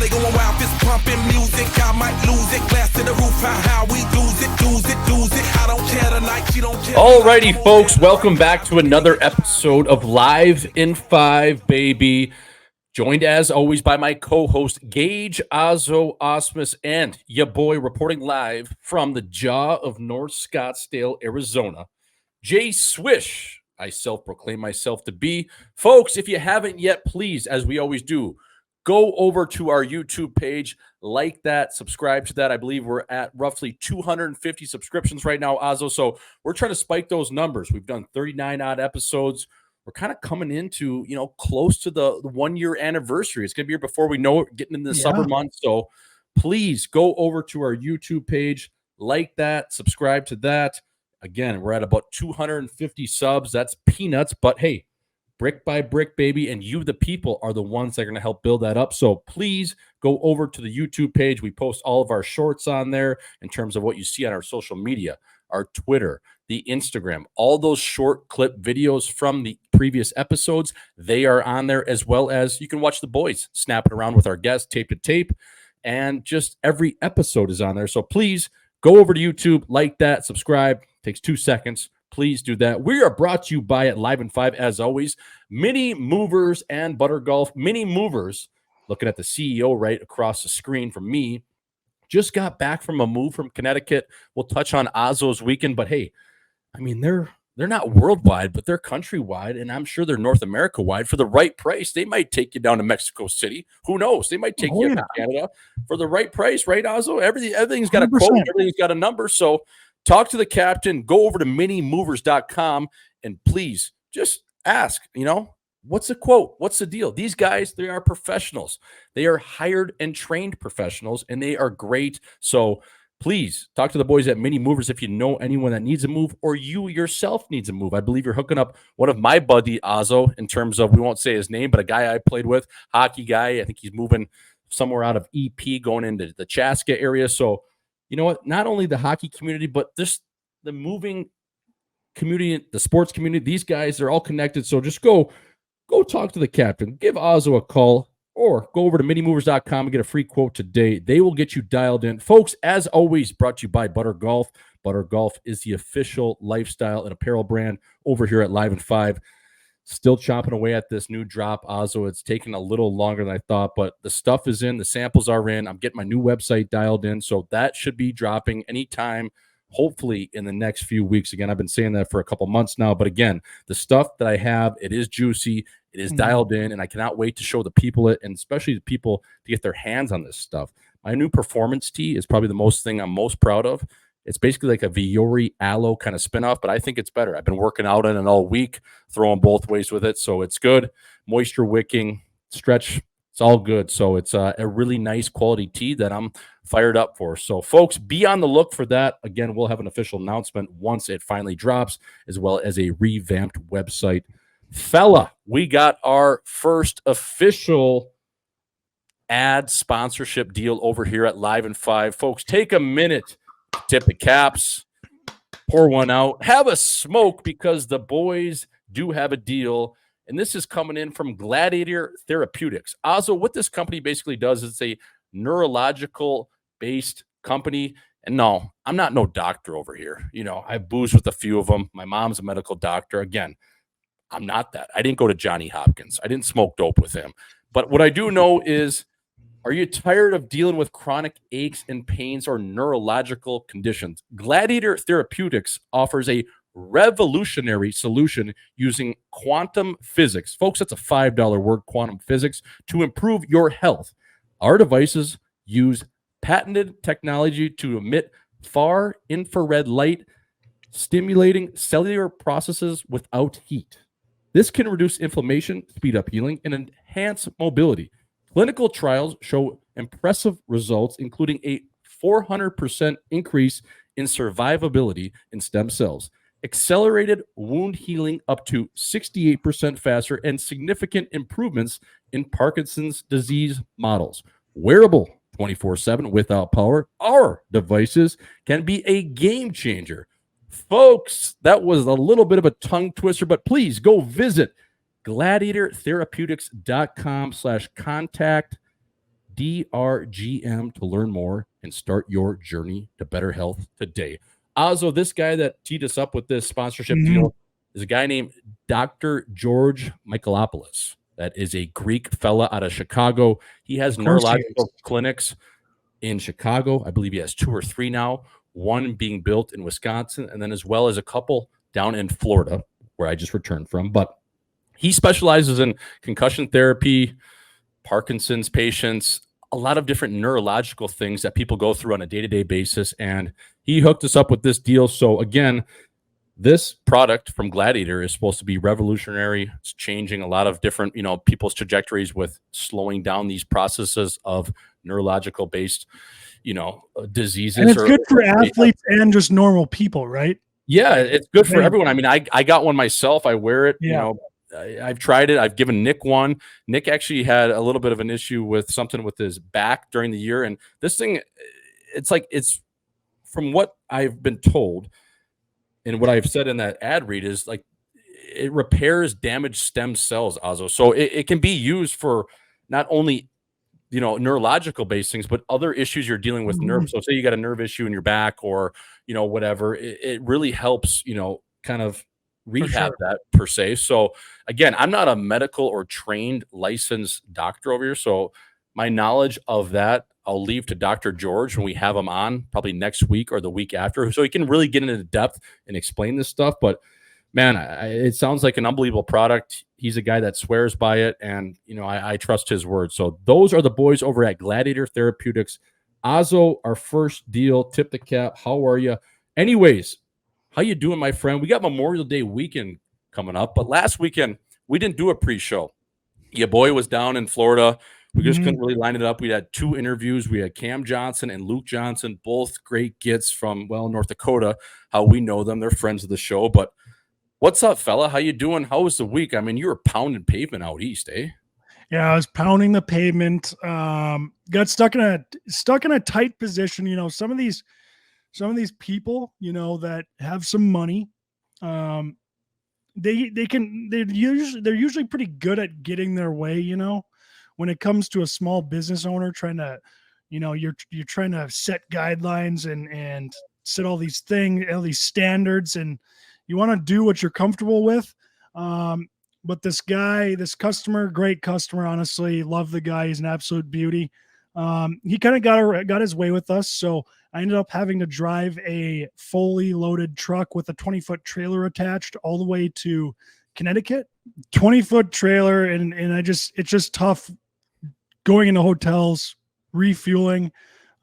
Party going wild, fist pumping music. I might lose it. Glass to the roof, how we lose it. I don't care tonight, she don't care. Alrighty, folks, welcome back to another episode of Live in 5, baby. Joined as always by my co-host Gage, Auzzo, Osmus, and ya boy reporting live from the jaw of North Scottsdale, Arizona, Jay Swish. I self-proclaim myself to be. Folks, if you haven't yet, please, as we always do, go over to our YouTube page, like that, subscribe to that. I believe we're at roughly 250 subscriptions right now, Auzzo. So we're trying to spike those numbers. We've done 39 odd episodes. We're kind of coming into, close to the 1 year anniversary. It's going to be here before we know it, getting into the summer months. So please go over to our YouTube page, like that, subscribe to that. Again, we're at about 250 subs. That's peanuts, but hey, brick by brick, baby, and you, the people, are the ones that are going to help build that up. So please go over to the YouTube page. We post all of our shorts on there in terms of what you see on our social media, our Twitter, the Instagram, all those short clip videos from the previous episodes. They are on there, as well as you can watch the boys snapping around with our guests, tape to tape, and just every episode is on there. So please go over to YouTube, like that, subscribe. Takes 2 seconds. Please do that. We are brought to you by at Live in 5, as always, Mini Movers and Butter Golf. Mini Movers, looking at the CEO right across the screen from me, just got back from a move from Connecticut. We'll touch on Auzzo's weekend, but hey, I mean, they're not worldwide, but they're countrywide, and I'm sure they're North America wide. For the right price, they might take you down to Mexico City. Who knows? They might take you up to Canada for the right price, right, Auzzo? Everything's got 100%. A quote, everything's got a number. So talk to the captain, go over to minimovers.com, and please just ask, what's the quote? What's the deal? These guys, they are professionals. They are hired and trained professionals, and they are great. So please talk to the boys at Mini Movers if you know anyone that needs a move or you yourself needs a move. I believe you're hooking up one of my buddy, Auzzo, in terms of, we won't say his name, but a guy I played with, hockey guy. I think he's moving somewhere out of EP going into the Chaska area. So, you know what? Not only the hockey community, but just the moving community, the sports community, these guys, they're all connected. So just go talk to the captain, give Auzzo a call, or go over to minimovers.com and get a free quote today. They will get you dialed in. Folks, as always, brought to you by Butter Golf. Butter Golf is the official lifestyle and apparel brand over here at Live in 5. Still chopping away at this new drop, Auzzo. It's taken a little longer than I thought, but the stuff is in. The samples are in. I'm getting my new website dialed in, so that should be dropping anytime, hopefully in the next few weeks. Again, I've been saying that for a couple months now, but again, the stuff that I have, it is juicy. It is dialed in, and I cannot wait to show the people it, and especially the people to get their hands on this stuff. My new performance tee is probably the thing I'm most proud of. It's basically like a Viore aloe kind of spinoff, but I think it's better. I've been working out in it all week, throwing both ways with it, so it's good. Moisture wicking, stretch, it's all good. So it's a really nice quality tee that I'm fired up for. So, folks, be on the look for that. Again, we'll have an official announcement once it finally drops, as well as a revamped website. Fella, we got our first official ad sponsorship deal over here at Live in 5. Folks, take a minute, tip the caps, pour one out, have a smoke, because the boys do have a deal, and this is coming in from Gladiator Therapeutics. Auzzo, what this company basically does is it's a neurological-based company, and no, I'm not no doctor over here. I've boozed with a few of them. My mom's a medical doctor. Again, I'm not that. I didn't go to Johnny Hopkins. I didn't smoke dope with him. But what I do know is, are you tired of dealing with chronic aches and pains or neurological conditions? Gladiator Therapeutics offers a revolutionary solution using quantum physics. Folks, that's a $5 word, quantum physics, to improve your health. Our devices use patented technology to emit far infrared light, stimulating cellular processes without heat. This can reduce inflammation, speed up healing, and enhance mobility. Clinical trials show impressive results, including a 400% increase in survivability in stem cells, accelerated wound healing up to 68% faster, and significant improvements in Parkinson's disease models. Wearable 24/7 without power, our devices can be a game changer. Folks, that was a little bit of a tongue twister, but please go visit gladiatortherapeutics.com/contact DRGM to learn more and start your journey to better health today. Auzzo, this guy that teed us up with this sponsorship deal is a guy named Dr. George Michaelopoulos. That is a Greek fella out of Chicago. He has neurological clinics in Chicago. I believe he has 2 or 3 now, one being built in Wisconsin, and then as well as a couple down in Florida, where I just returned from. But he specializes in concussion therapy, Parkinson's patients, a lot of different neurological things that people go through on a day-to-day basis. And he hooked us up with this deal. So again, this product from Gladiator is supposed to be revolutionary. It's changing a lot of different, people's trajectories with slowing down these processes of neurological based, diseases. And it's good for athletes and just normal people, right? Yeah, it's good for everyone. I mean, I got one myself. I wear it, I've tried it. I've given Nick one. Nick actually had a little bit of an issue with something with his back during the year. And this thing, it's from what I've been told and what I've said in that ad read is like it repairs damaged stem cells, Auzzo. So it can be used for not only, neurological based things, but other issues you're dealing with nerves. So say you got a nerve issue in your back or, whatever, it really helps, kind of rehab that per se. So again, I'm not a medical or trained licensed doctor over here. So my knowledge of that, I'll leave to Dr. George when we have him on probably next week or the week after. So he can really get into depth and explain this stuff. But man, it sounds like an unbelievable product. He's a guy that swears by it. And, I trust his word. So those are the boys over at Gladiator Therapeutics. Auzzo, our first deal, tip the cap. How are you? Anyways, how you doing, my friend? We got Memorial Day weekend coming up, but last weekend we didn't do a pre-show. Your boy was down in Florida. We just couldn't really line it up. We had 2 interviews. We had Cam Johnson and Luke Johnson, both great gets from, North Dakota, how we know them. They're friends of the show. But what's up, fella? How you doing? How was the week? I mean, you were pounding pavement out east, eh? Yeah, I was pounding the pavement. Got stuck in a tight position. Some of these people, that have some money, they're usually pretty good at getting their way, when it comes to a small business owner trying to, you're trying to set guidelines and set all these things, all these standards, and you want to do what you're comfortable with. But this customer, great customer, honestly, love the guy. He's an absolute beauty. He kind of got his way with us. So I ended up having to drive a fully loaded truck with a 20-foot trailer attached all the way to Connecticut. 20-foot trailer. And it's just tough going into hotels, refueling.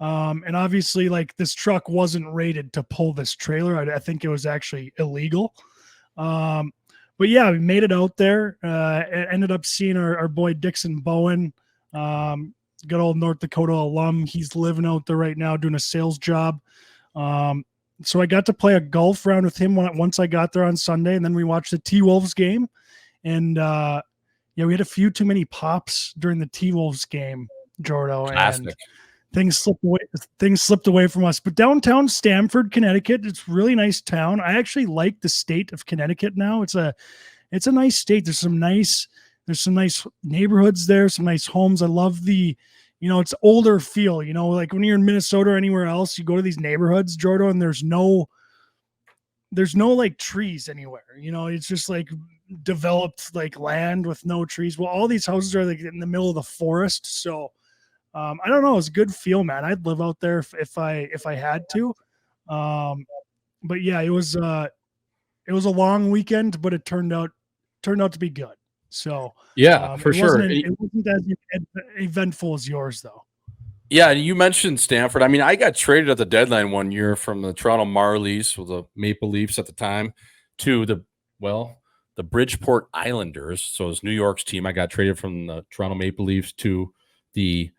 And obviously, like, this truck wasn't rated to pull this trailer. I think it was actually illegal. But yeah, we made it out there. Ended up seeing our boy Dixon Bowen, good old North Dakota alum. He's living out there right now doing a sales job. So I got to play a golf round with him once I got there on Sunday, and then we watched the T-Wolves game. And we had a few too many pops during the T-Wolves game, Jordo. Classic. And things slipped away from us. But downtown Stamford, Connecticut, it's a really nice town. I actually like the state of Connecticut now. It's a nice state. There's some nice neighborhoods there, some nice homes. I love the, it's older feel, like when you're in Minnesota or anywhere else, you go to these neighborhoods, Jordo, and there's no like trees anywhere. It's just like developed like land with no trees. Well, all these houses are like in the middle of the forest. So I don't know. It's a good feel, man. I'd live out there if I had to. But yeah, it was a long weekend, but it turned out to be good. So yeah, for sure. It wasn't as eventful as yours, though. Yeah, you mentioned Stanford. I mean, I got traded at the deadline one year from the Toronto Marlies, or the Maple Leafs at the time, to the Bridgeport Islanders. So it's New York's team. I got traded from the Toronto Maple Leafs to the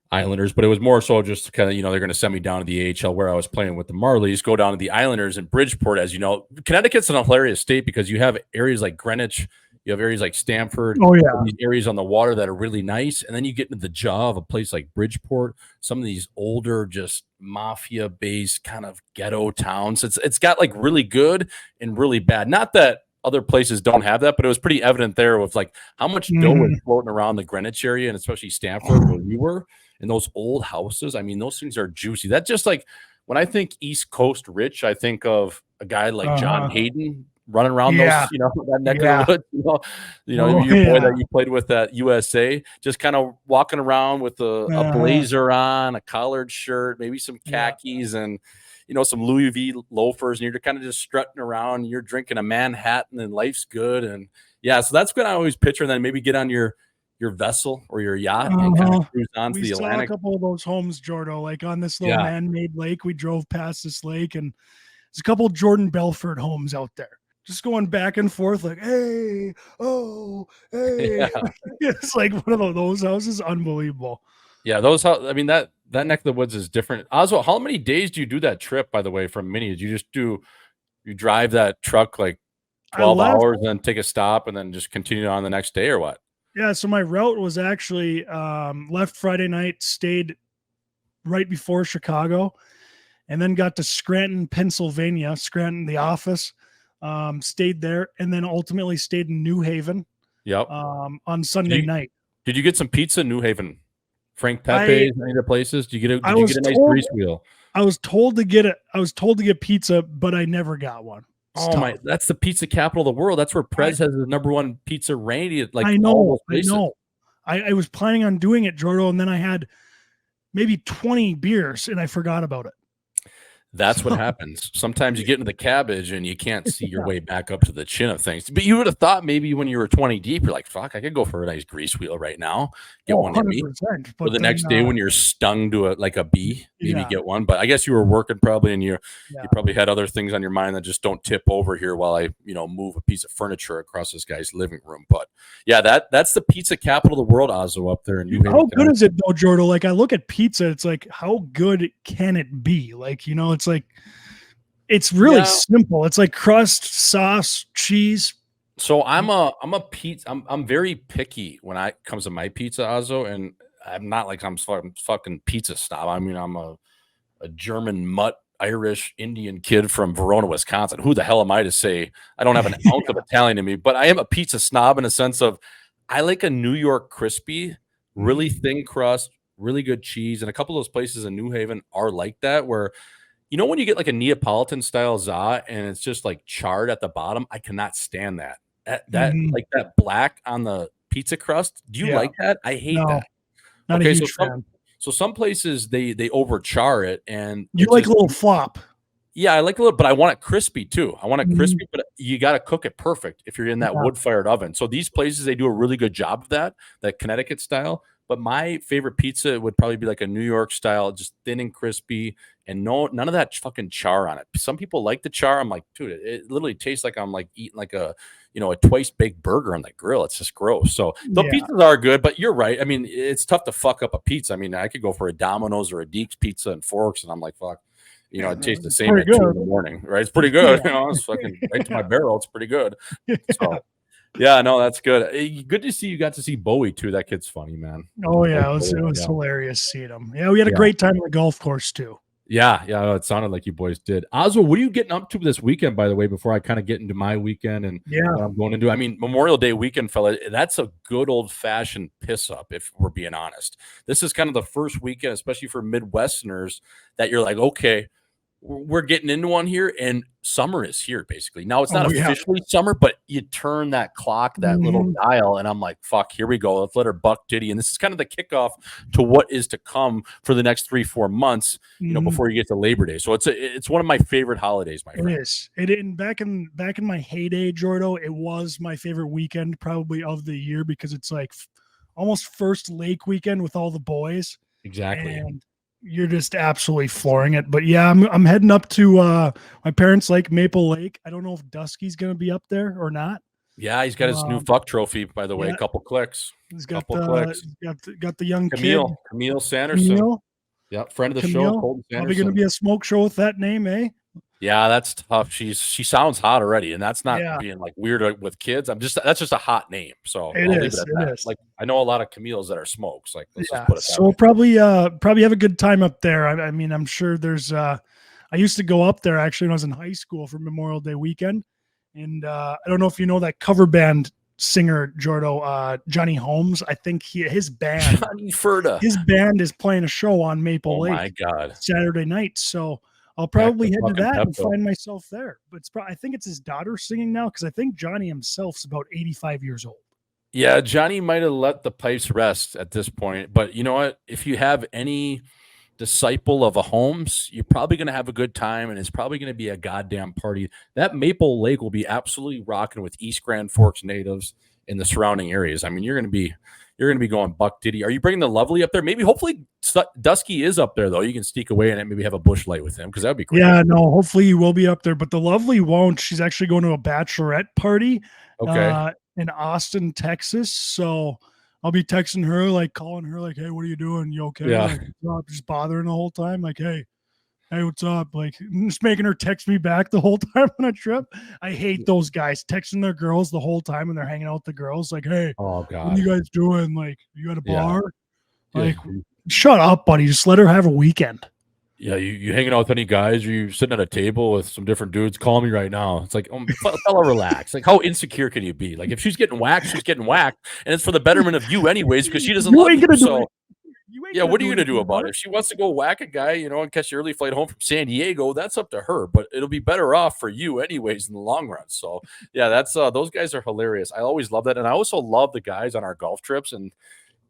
Islanders, but it was more so just kind of, they're going to send me down to the AHL where I was playing with the Marlies, go down to the Islanders in Bridgeport. As you know, Connecticut's an hilarious state because you have areas like Greenwich, you have areas like Stamford, these areas on the water that are really nice. And then you get into the jaw of a place like Bridgeport, some of these older, just mafia based kind of ghetto towns. It's got like really good and really bad. Not that other places don't have that, but it was pretty evident there with like how much dough was floating around the Greenwich area and especially Stanford where we were in those old houses. I mean, those things are juicy. That's just like when I think East Coast rich, I think of a guy like John Hayden running around those, that neck of the woods, your boy that you played with at USA, just kind of walking around with a blazer on, a collared shirt, maybe some khakis and, some Louis V loafers, and you're kind of just strutting around and you're drinking a Manhattan and life's good. And so that's what I always picture. And then maybe get on your vessel or your yacht and kind of cruise on to the Atlantic. We saw a couple of those homes, Jordo, like on this little man-made lake. We drove past this lake and there's a couple of Jordan Belfort homes out there. Just going back and forth like, hey, oh, hey. Yeah. It's like one of those houses. Unbelievable. Yeah, those houses, I mean, that neck of the woods is different. Auzzo, how many days do you do that trip, by the way, from Minnie? Did you just you drive that truck like 12 hours and then take a stop and then just continue on the next day or what? Yeah, so my route was actually left Friday night, stayed right before Chicago, and then got to Scranton, Pennsylvania, Scranton, the office. Stayed there and then ultimately stayed in New Haven. Yep. On Sunday night. Did you get some pizza in New Haven? Frank Pepe's, any other places? Did you get a nice grease wheel? I was told to get pizza, but I never got one. That's the pizza capital of the world. That's where Prez has the #1 pizza rated. Like I know. I was planning on doing it, Jordo, and then I had maybe 20 beers and I forgot about it. That's what happens. Sometimes you get into the cabbage and you can't see your way back up to the chin of things. But you would have thought maybe when you were 20 deep, you're like, fuck, I could go for a nice grease wheel right now. Get one in me. Or the next day when you're stung to a bee, maybe get one. But I guess you were working probably and you probably had other things on your mind that just don't tip over here while I, move a piece of furniture across this guy's living room. But yeah, that's the pizza capital of the world, Auzzo, up there in New Haven. How good is it though, Jordo? Like I look at pizza, it's like, how good can it be? Like, it's like it's really simple. It's like crust, sauce, cheese. So I'm very picky when it comes to my pizza, Auzzo, and I'm not like I'm fucking pizza snob. I mean, I'm a German mutt, Irish Indian kid from Verona, Wisconsin. Who the hell am I to say I don't have an ounce of Italian in me? But I am a pizza snob in a sense of I like a New York crispy, really thin crust, really good cheese, and a couple of those places in New Haven are like that where. When you get like a Neapolitan style za and it's just like charred at the bottom, I cannot stand that. Like that black on the pizza crust. Do you like that? I hate that. Not a huge fan. So some places they overchar it and you like a little flop. Yeah, I like a little, but I want it crispy too. I want it crispy, but you got to cook it perfect if you're in that wood-fired oven. So these places, they do a really good job of that Connecticut style. But my favorite pizza would probably be like a New York style, just thin and crispy, and none of that fucking char on it. Some people like the char. I'm like, dude, it literally tastes like I'm like eating like a twice baked burger on the grill. It's just gross. So the pizzas are good, but you're right. I mean, it's tough to fuck up a pizza. I mean, I could go for a Domino's or a Deeks pizza and forks, and I'm like, fuck. It tastes the same at 2 in the morning, right? It's pretty good. It's fucking right to my barrel. It's pretty good. So, yeah, no, that's good. Good to see you got to see Bowie too. That kid's funny, man. Oh yeah, it was hilarious seeing him. Yeah, we had a great time on the golf course too. Yeah, it sounded like you boys did. Auzzo, what are you getting up to this weekend, by the way, before I kind of get into my weekend and what I'm going to do? I mean, Memorial Day weekend, fella, that's a good old-fashioned piss-up, if we're being honest. This is kind of the first weekend, especially for Midwesterners, that you're like, okay, we're getting into one here, and summer is here, basically. Now, it's not officially summer, but you turn that clock, that little dial, and I'm like, fuck, here we go. Let's let her buck titty. And this is kind of the kickoff to what is to come for the next 3-4 months, before you get to Labor Day. So it's one of my favorite holidays, my friend. It is. And back in my heyday, Jordo, it was my favorite weekend probably of the year because it's like almost first lake weekend with all the boys. Exactly. And you're just absolutely flooring it. But yeah, I'm heading up to my parents' lake, Maple Lake. I don't know if Dusky's going to be up there or not. Yeah, he's got his new fuck trophy, by the way. A couple clicks. He's got got the young Camille Sanderson. Camille. Yep, friend of the show, Colton Sanderson. Probably going to be a smoke show with that name, eh? Yeah, that's tough. She sounds hot already, and that's not being like weird with kids. that's just a hot name. So I'll leave it at that. Like I know a lot of Camille's that are smokes. Like let's just put it that way. Probably have a good time up there. I mean, I'm sure there's I used to go up there actually when I was in high school for Memorial Day weekend, And I don't know if you know that cover band singer, Jordo, Johnny Holmes. I think his band Johnny Furta. His band is playing a show on Maple Lake. My God. Saturday night. So I'll probably head to that and find myself there. But I think it's his daughter singing now, because I think Johnny himself's about 85 years old. Yeah, Johnny might have let the pipes rest at this point. But you know what? If you have any disciple of a Holmes, you're probably going to have a good time, and it's probably going to be a goddamn party. That Maple Lake will be absolutely rocking with East Grand Forks natives in the surrounding areas. I mean, you're going to be going buck titty. Are you bringing the Lovely up there? Maybe, hopefully, Dusky is up there though. You can sneak away and maybe have a bush light with him, because that'd be great. Yeah, no, hopefully you will be up there, but the Lovely won't. She's actually going to a bachelorette party. Okay. In Austin, Texas. So I'll be texting her, like calling her, like, hey, what are you doing? You okay? Yeah. Like, just bothering the whole time. Like, hey, what's up? Like, just making her text me back the whole time on a trip. I hate those guys texting their girls the whole time when they're hanging out with the girls. Like, hey, oh God, what are you guys doing? Like, you got a bar? Yeah. Like, shut up, buddy. Just let her have a weekend. Yeah, you hanging out with any guys, or you sitting at a table with some different dudes? Call me right now. It's like, fella, relax. Like, how insecure can you be? Like, if she's getting whacked, she's getting whacked, and it's for the betterment of you anyways, because she doesn't love you. So, yeah, what are you gonna do about it? If she wants to go whack a guy, and catch the early flight home from San Diego, that's up to her. But it'll be better off for you anyways in the long run. So, yeah, that's those guys are hilarious. I always love that, and I also love the guys on our golf trips. And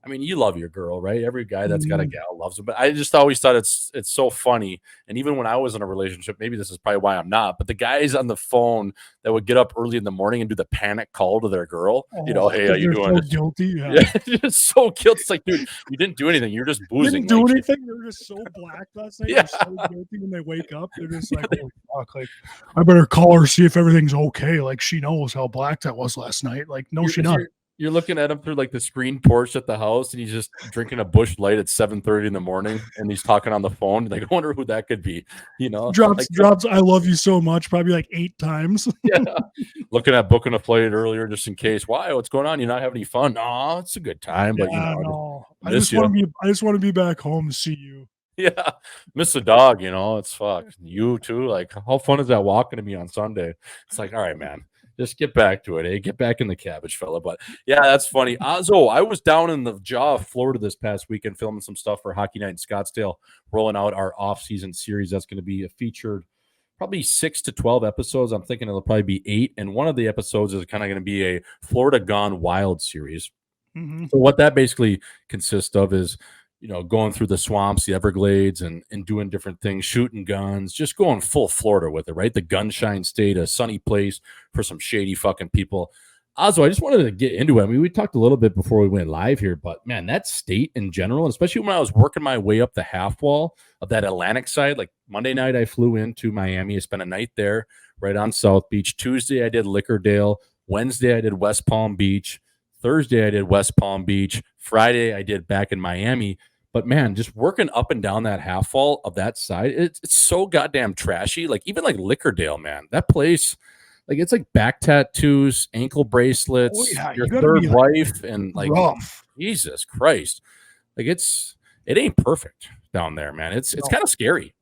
I mean, you love your girl, right? Every guy that's got a gal loves her. But I just always thought it's so funny. And even when I was in a relationship, maybe this is probably why I'm not, but the guys on the phone that would get up early in the morning and do the panic call to their girl, hey, how you doing? So guilty. Yeah. It's so guilty. It's like, dude, you didn't do anything. You're just boozing. Didn't do anything. They're just so black last night. Yeah. They're so guilty when they wake up. They're just like, holy fuck. Like, I better call her, see if everything's okay. Like, she knows how black that was last night. Like, no, she not. You're looking at him through like the screen porch at the house, and he's just drinking a Busch Light at 7:30 in the morning, and he's talking on the phone. Like, I wonder who that could be. Drops. I love you so much, probably like 8 times. Yeah, looking at booking a flight earlier just in case. Why? What's going on? You're not having any fun? No, it's a good time, but no. I just want to be back home to see you. Yeah, miss the dog. It's fuck you too. Like, how fun is that walking to me on Sunday? It's like, all right, man. Just get back to it, eh? Get back in the cabbage, fella. But yeah, that's funny. Auzzo, I was down in the jaw of Florida this past weekend filming some stuff for Hockey Night in Scottsdale, rolling out our off-season series. That's going to be a featured probably 6 to 12 episodes. I'm thinking it'll probably be 8. And one of the episodes is kind of going to be a Florida Gone Wild series. Mm-hmm. So what that basically consists of is, going through the swamps, the Everglades, and doing different things, shooting guns, just going full Florida with it, right? The GunShine State, a sunny place for some shady fucking people. Auzzo, I just wanted to get into it. I mean, we talked a little bit before we went live here, but man, that state in general, and especially when I was working my way up the half wall of that Atlantic side, like Monday night, I flew into Miami. I spent a night there right on South Beach. Tuesday, I did Lickerdale. Wednesday, I did West Palm Beach. Thursday, I did West Palm Beach. Friday, I did back in Miami. But man, just working up and down that half wall of that side, it's so goddamn trashy. Like, even like Lickerdale, man, that place, like, it's like back tattoos, ankle bracelets, your third wife, and like, rough. Jesus Christ, like it ain't perfect down there, man. It's kind of scary.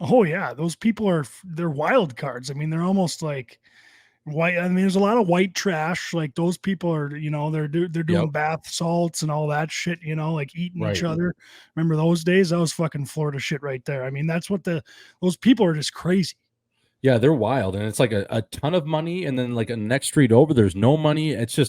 Oh yeah, those people they're wild cards. I mean, they're almost like white. I mean, there's a lot of white trash. Like, those people are, they're doing bath salts and all that shit, like eating each other. Remember those days? That was fucking Florida shit right there. I mean, that's what those people are just crazy. Yeah, they're wild. And it's like a ton of money. And then like a next street over, there's no money. It's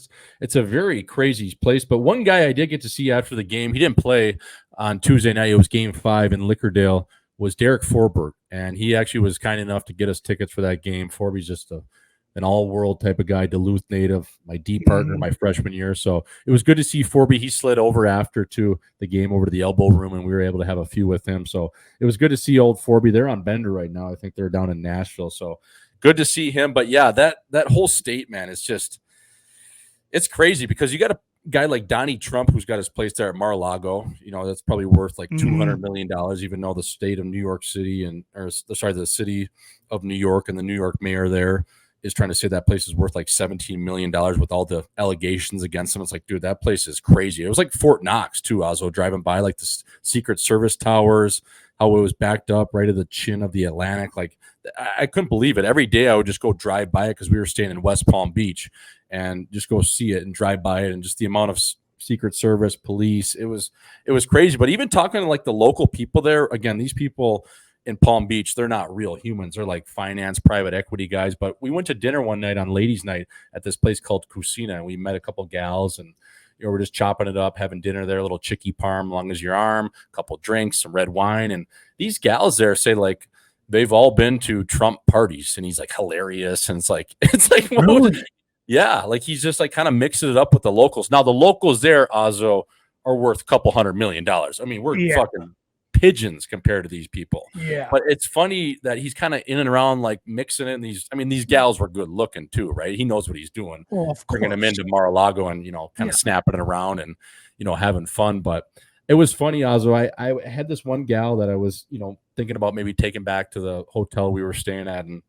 a very crazy place. But one guy I did get to see after the game, he didn't play on Tuesday night. It was game 5 in Lickerdale, was Derek Forbert. And he actually was kind enough to get us tickets for that game. Forby's just an all-world type of guy, Duluth native, my D partner my freshman year. So it was good to see Forby. He slid over after to the game over to the elbow room, and we were able to have a few with him. So it was good to see old Forby. They're on Bender right now. I think they're down in Nashville. So good to see him. But yeah, that whole state, man, it's crazy, because you got a guy like Donnie Trump who's got his place there at Mar-a-Lago. That's probably worth like $200 million, even though the state of New York City the city of New York and the New York mayor there is trying to say that place is worth like $17 million with all the allegations against him. It's like, dude, that place is crazy. It was like Fort Knox too, Auzzo, driving by like the Secret Service towers, how it was backed up right at the chin of the Atlantic. Like I couldn't believe it. Every day I would just go drive by it because we were staying in West Palm Beach and just go see it and drive by it, and just the amount of Secret Service, police, it was crazy. But even talking to like the local people there, again, these people in Palm Beach, they're not real humans. They're like finance, private equity guys. But we went to dinner one night on ladies' night at this place called Cucina, and we met a couple gals, and we're just chopping it up, having dinner there, a little chicky parm, long as your arm, a couple drinks, some red wine. And these gals there say like they've all been to Trump parties, and he's like hilarious. And it's like Really? yeah, like he's just like kind of mixing it up with the locals. Now the locals there, Auzzo, are worth a couple $100 million. I mean, we're fucking pigeons compared to these people. Yeah. But it's funny that he's kind of in and around, like mixing in these. I mean, these gals were good looking too, right? He knows what he's doing. Well, of Bringing course. them into Mar-a-Lago and, kind of snapping it around and, having fun. But it was funny, Auzzo. I had this one gal that I was, thinking about maybe taking back to the hotel we were staying at. And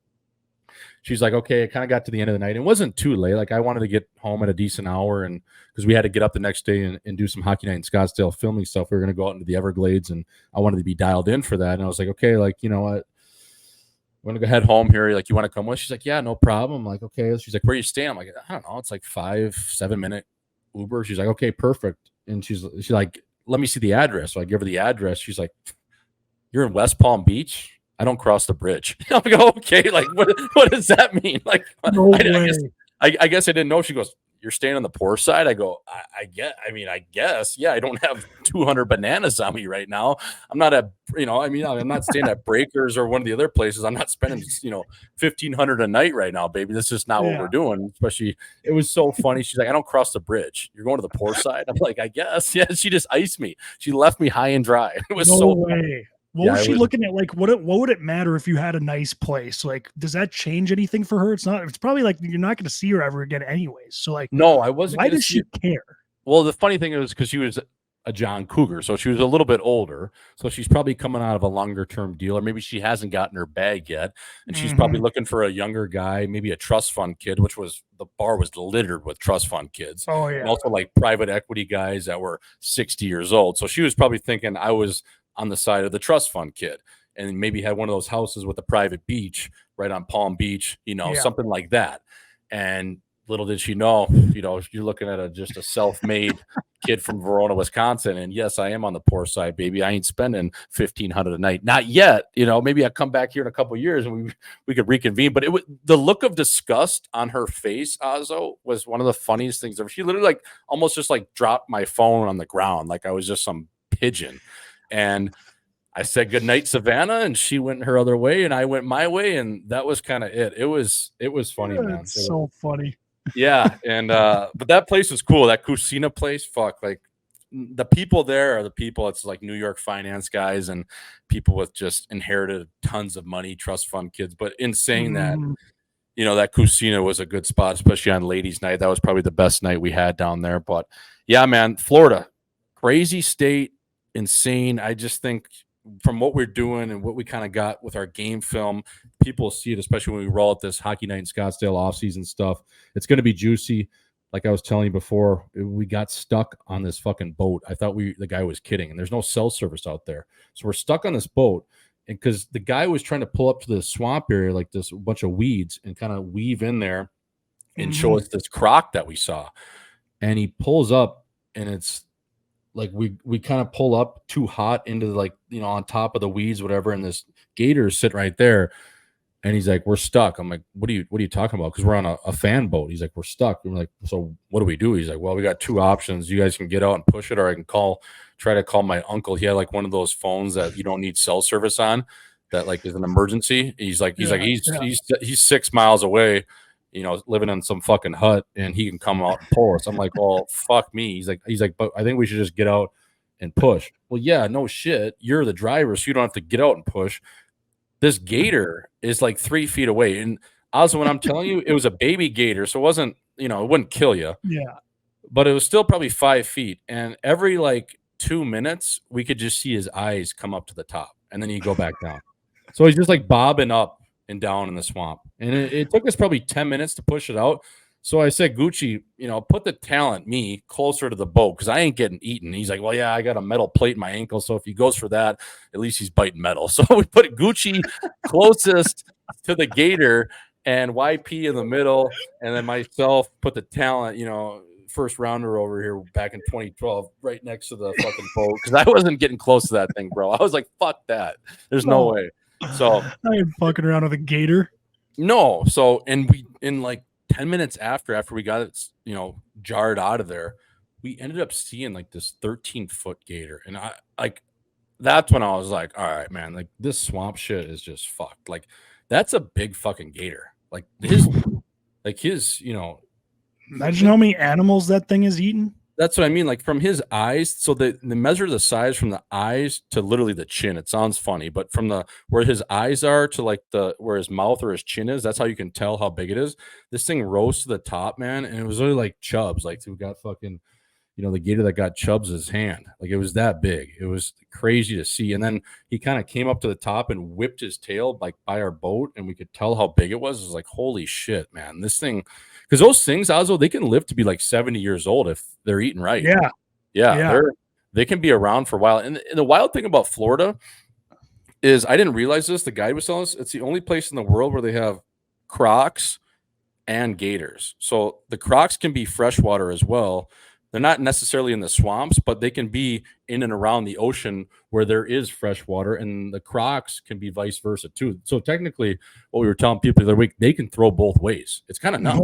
she's like, okay, it kind of got to the end of the night. It wasn't too late. Like I wanted to get home at a decent hour, and because we had to get up the next day and do some hockey night in Scottsdale filming stuff. We were going to go out into the Everglades, and I wanted to be dialed in for that. And I was like, okay, like, you know what? I'm going to go head home here. Like, you want to come with? She's like, yeah, no problem. I'm like, okay. She's like, where are you staying? I'm like, I don't know. It's like 5-7 minute Uber. She's like, okay, perfect. And she's like, let me see the address. So I give her the address. She's like, you're in West Palm Beach? I don't cross the bridge. I'm like, okay, like what does that mean? Like, No I way. guess I didn't know. She goes, you're staying on the poor side? I go, I guess, yeah, I don't have 200 bananas on me right now. I'm not I'm not staying at Breakers or one of the other places. I'm not spending, 1,500 a night right now, baby. That's just not what we're doing. Especially, it was so funny. She's like, I don't cross the bridge. You're going to the poor side? I'm like, I guess. Yeah, she just iced me. She left me high and dry. It was No way. What was she was looking at? Like, what would it matter if you had a nice place? Like, does that change anything for her? It's probably like you're not going to see her ever again anyways. So like, no, I wasn't. Why does she care? Well, the funny thing is because she was a John Cougar, so she was a little bit older. So she's probably coming out of a longer term deal, or maybe she hasn't gotten her bag yet, and she's probably looking for a younger guy, maybe a trust fund kid, which was the bar was littered with trust fund kids. Oh yeah, and also like private equity guys that were 60 years old. So she was probably thinking I was on the side of the trust fund kid, and maybe had one of those houses with a private beach right on Palm Beach, something like that. And little did she know, you're looking at just a self-made kid from Verona, Wisconsin. And yes, I am on the poor side, baby. I ain't spending 1,500 a night. Not yet. Maybe I come back here in a couple of years and we could reconvene. But the look of disgust on her face, Auzzo, was one of the funniest things ever. She literally almost just dropped my phone on the ground like I was just some pigeon. And I said goodnight, Savannah, and she went her other way, and I went my way, and that was kind of it. It was funny, man. It's so funny. Yeah, and but that place was cool. That Cucina place, fuck, like the people there are the people. It's like New York finance guys and people with just inherited tons of money, trust fund kids. But in saying that, that Cucina was a good spot, especially on ladies' night. That was probably the best night we had down there. But yeah, man, Florida, crazy state. Insane. I just think from what we're doing and what we kind of got with our game film, people see it, especially when we roll out this hockey night in Scottsdale offseason stuff. It's going to be juicy. Like I was telling you before, we got stuck on this fucking boat. I thought the guy was kidding, and there's no cell service out there. So we're stuck on this boat, and because the guy was trying to pull up to the swamp area, like this bunch of weeds, and kind of weave in there and show us this croc that we saw. And he pulls up, and it's like we kind of pull up too hot into on top of the weeds, whatever, and this gator is sitting right there, and he's like, we're stuck. I'm like, what are you talking about? Because we're on a fan boat. He's like, we're stuck. And we're like, so what do we do? He's like, well, we got two options. You guys can get out and push it, or I can try to call my uncle. He had like one of those phones that you don't need cell service on, that like is an emergency. He's 6 miles away, living in some fucking hut, and he can come out and pull us. I'm like, well, fuck me. He's like, but I think we should just get out and push. Well, yeah, no shit. You're the driver, so you don't have to get out and push. This gator is like 3 feet away. And also, when I'm telling you, it was a baby gator, so it wasn't, it wouldn't kill you. Yeah. But it was still probably 5 feet. And every 2 minutes, we could just see his eyes come up to the top, and then he'd go back down. So he's just bobbing up and down in the swamp. And it took us probably 10 minutes to push it out. So I said, Gucci, put the talent, me, closer to the boat because I ain't getting eaten. He's like, well, yeah, I got a metal plate in my ankle. So if he goes for that, at least he's biting metal. So we put Gucci closest to the gator and YP in the middle. And then myself put the talent, first rounder over here back in 2012 right next to the fucking boat because I wasn't getting close to that thing, bro. I was like, fuck that. There's no way. So I ain't fucking around with a gator. No. So, and we, in like 10 minutes after we got it, jarred out of there, we ended up seeing like this 13-foot gator. And that's when I was like, all right, man, like this swamp shit is just fucked. Like that's a big fucking gator. Like his, Imagine how many animals that thing is eating. That's what I mean. Like from his eyes, so they measure the size from the eyes to literally the chin. It sounds funny, but from where his eyes are to like where his mouth or his chin is, that's how you can tell how big it is. This thing rose to the top, man, and it was really like Chubbs. Like we got fucking, the gator that got Chubbs' hand. Like it was that big. It was crazy to see. And then he kind of came up to the top and whipped his tail like by our boat, and we could tell how big it was. It was like, holy shit, man, this thing. Because those things, Auzzo, they can live to be like 70 years old if they're eating right. Yeah. They can be around for a while. And the wild thing about Florida is I didn't realize this. The guy was telling us it's the only place in the world where they have crocs and gators. So the crocs can be freshwater as well. They're not necessarily in the swamps, but they can be in and around the ocean where there is fresh water, and the crocs can be vice versa too. So technically, what we were telling people the other week, they can throw both ways. It's kind of nuts.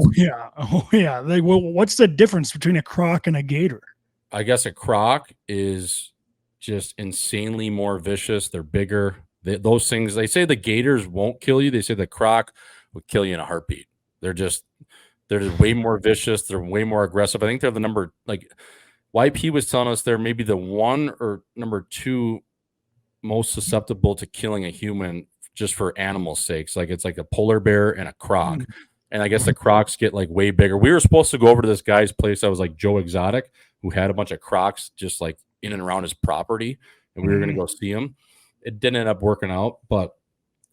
Oh yeah. What's the difference between a croc and a gator? I guess a croc is just insanely more vicious. They're bigger. Those things, they say the gators won't kill you. They say the croc would kill you in a heartbeat. They're just way more vicious. They're way more aggressive. I think they're the number, like YP was telling us, they're maybe the 1 or number 2 most susceptible to killing a human just for animal sakes. Like it's like a polar bear and a croc. And I guess the crocs get like way bigger. We were supposed to go over to this guy's place that was like Joe Exotic, who had a bunch of crocs just like in and around his property. And we were going to go see him. It didn't end up working out. But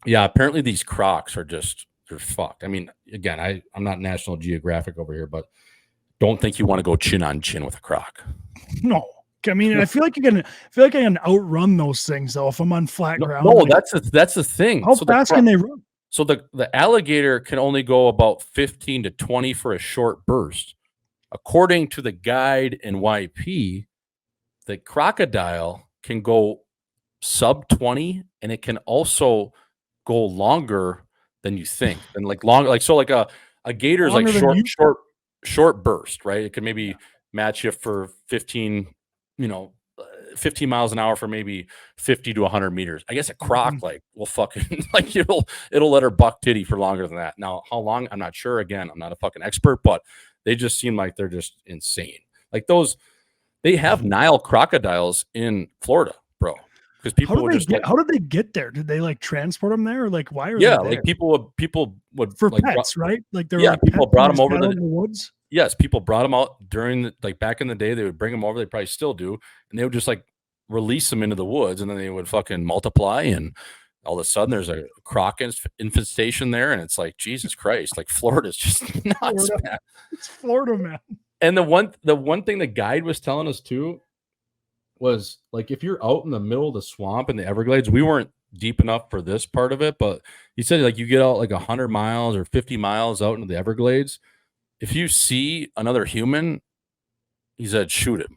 yeah, apparently these crocs are just, they're fucked. I mean, again, I'm not National Geographic over here, but don't think you want to go chin on chin with a croc. No. I mean, I feel like I can outrun those things though if I'm on flat ground. No, that's the thing. How fast can they run? So the alligator can only go about 15 to 20 for a short burst. According to the guide in YP, the crocodile can go sub 20, and it can also go longer than you think. And like long, like, so like a gator is like short burst, right? It can maybe match you for 15 miles an hour for maybe 50 to 100 meters. I guess a croc like will fucking like it'll let her buck titty for longer than that. Now, how long? I'm not sure. Again, I'm not a fucking expert, but they just seem like they're just insane. Like they have Nile crocodiles in Florida, bro. Because people how did they get there? Did they like transport them there? Or like why are they there? Like people would for like, pets, right? Like they're like people brought them over in the woods. Yes, people brought them out during back in the day. They would bring them over. They probably still do, and they would just like release them into the woods, and then they would fucking multiply. And all of a sudden, there's a croc infestation there, and it's like Jesus Christ, like Florida's just nuts, man. It's Florida, man. And the one thing the guide was telling us too was like if you're out in the middle of the swamp in the Everglades, we weren't deep enough for this part of it, but he said like you get out like 100 miles or 50 miles out into the Everglades. If you see another human, he said, shoot him.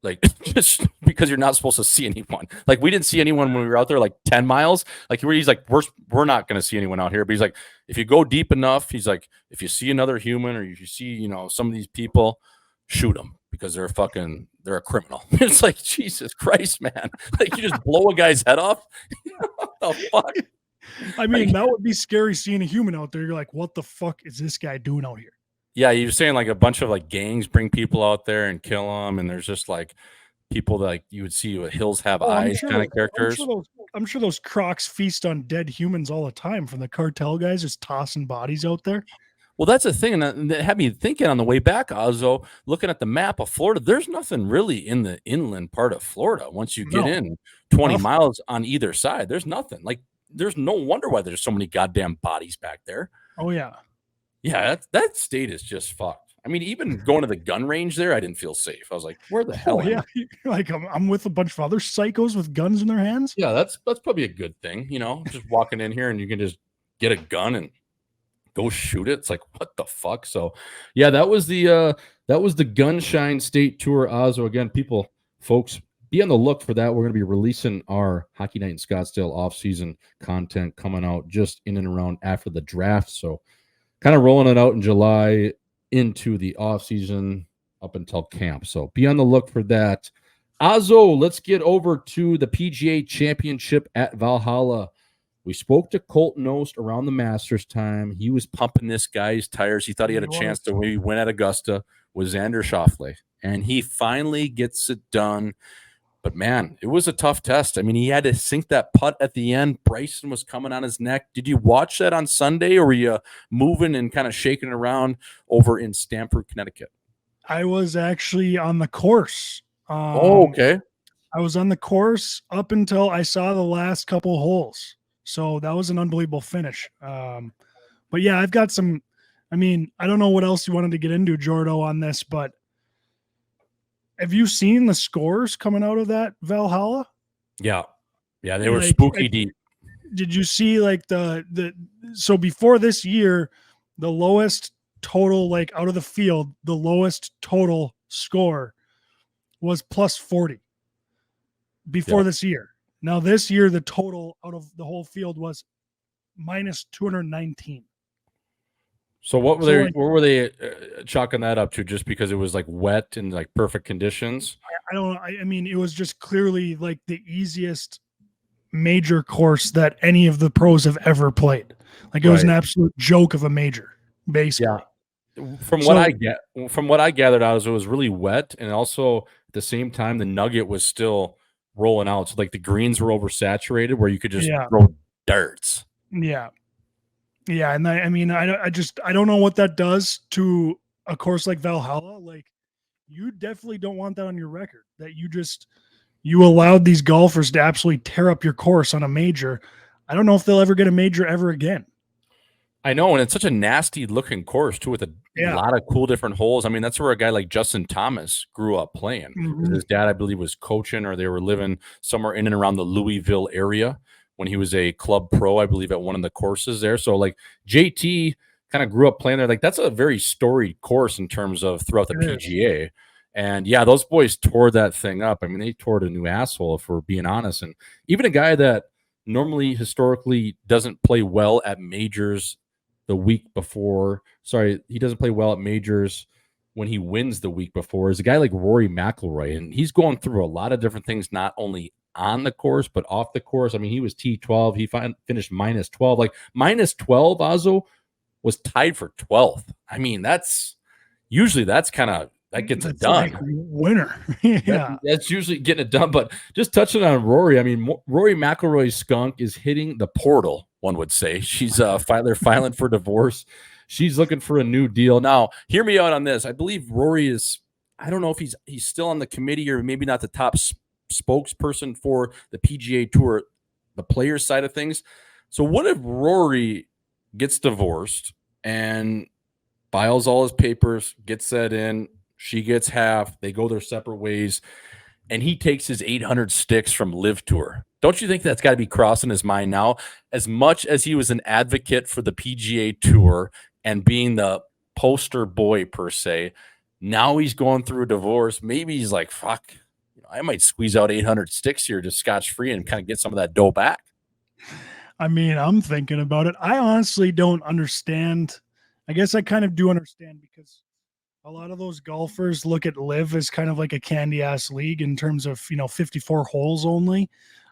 Like, just because you're not supposed to see anyone. Like, we didn't see anyone when we were out there, like 10 miles. Like, he's like, we're not going to see anyone out here. But he's like, if you go deep enough, he's like, if you see another human or if you see, some of these people, shoot them because they're a criminal. It's like, Jesus Christ, man. Like, you just blow a guy's head off. What the fuck? I mean, that would be scary seeing a human out there. You're like, what the fuck is this guy doing out here? Yeah, you're saying like a bunch of like gangs bring people out there and kill them, and there's just like people that like you would see with hills have eyes kind of characters. I'm sure those crocs feast on dead humans all the time from the cartel guys just tossing bodies out there. Well, that's the thing, and that had me thinking on the way back, Auzzo, looking at the map of Florida, there's nothing really in the inland part of Florida. Once you get in 20 miles on either side, there's nothing. Like, there's no wonder why there's so many goddamn bodies back there. Oh, yeah. Yeah, that state is just fucked. I mean, even going to the gun range there, I didn't feel safe. I was like, where the hell Oh am yeah, I? like I'm with a bunch of other psychos with guns in their hands. Yeah, that's probably a good thing, just walking in here and you can just get a gun and go shoot it. It's like, what the fuck? So yeah, that was the GunShine State Tour Auzzo. Again, folks, be on the look for that. We're going to be releasing our Hockey Night in Scottsdale off-season content coming out just in and around after the draft. So kind of rolling it out in July into the off-season up until camp. So be on the look for that. Auzzo, let's get over to the PGA Championship at Valhalla. We spoke to Colton Oast around the Masters time. He was pumping this guy's tires. He thought he had a chance to maybe win at Augusta with Xander Schauffele, and he finally gets it done. But, man, it was a tough test. I mean, he had to sink that putt at the end. Bryson was coming on his neck. Did you watch that on Sunday, or were you moving and kind of shaking around over in Stamford, Connecticut? I was actually on the course. Okay. I was on the course up until I saw the last couple holes. So that was an unbelievable finish. But yeah, I've got some. I mean, I don't know what else you wanted to get into, Jordo, on this, but have you seen the scores coming out of that Valhalla? Yeah, they were spooky deep. Did you see like so before this year, the lowest total, like out of the field, the lowest total score was plus 40 before this year. Now this year, the total out of the whole field was minus 219. So what were they chalking that up to? Just because it was like wet and like perfect conditions? I don't know. I mean, it was just clearly like the easiest major course that any of the pros have ever played. Like it was an absolute joke of a major, basically. Yeah. From what I gathered out, it was really wet, and also at the same time the nugget was still rolling out. So like the greens were oversaturated where you could just throw darts. Yeah. Yeah. And I mean, I don't know what that does to a course like Valhalla. Like you definitely don't want that on your record, that you allowed these golfers to absolutely tear up your course on a major. I don't know if they'll ever get a major ever again. I know, and it's such a nasty looking course too, with a lot of cool different holes. I mean, that's where a guy like Justin Thomas grew up playing. Mm-hmm. His dad, I believe, was coaching, or they were living somewhere in and around the Louisville area when he was a club pro, I believe, at one of the courses there. So like JT kind of grew up playing there. Like that's a very storied course in terms of throughout the PGA. And yeah, those boys tore that thing up. I mean, they tore it a new asshole, if we're being honest. And even a guy that normally historically doesn't play well at majors the week before. Sorry, he doesn't play well at majors when he wins the week before. Is a guy like Rory McIlroy, and he's going through a lot of different things, not only on the course but off the course. I mean, he was T12. He finished minus 12. Like minus 12, Auzzo was tied for 12th. I mean, that's kind of that gets it done. Like winner. Yeah. That's usually getting it done. But just touching on Rory, I mean, Rory McIlroy's skunk is hitting the portal, one would say. She's they're filing for divorce. She's looking for a new deal. Now, hear me out on this. I believe Rory is, I don't know if he's still on the committee or maybe not the top spokesperson for the PGA Tour, the players side of things. So what if Rory gets divorced and files all his papers, gets that in, she gets half, they go their separate ways, and he takes his 800 sticks from Live Tour? Don't you think that's got to be crossing his mind now? As much as he was an advocate for the PGA Tour and being the poster boy per se, now he's going through a divorce. Maybe he's like, fuck, I might squeeze out 800 sticks here just scotch-free and kind of get some of that dough back. I mean, I'm thinking about it. I honestly don't understand. I guess I kind of do understand, because a lot of those golfers look at Live as kind of like a candy ass league in terms of, 54 holes only.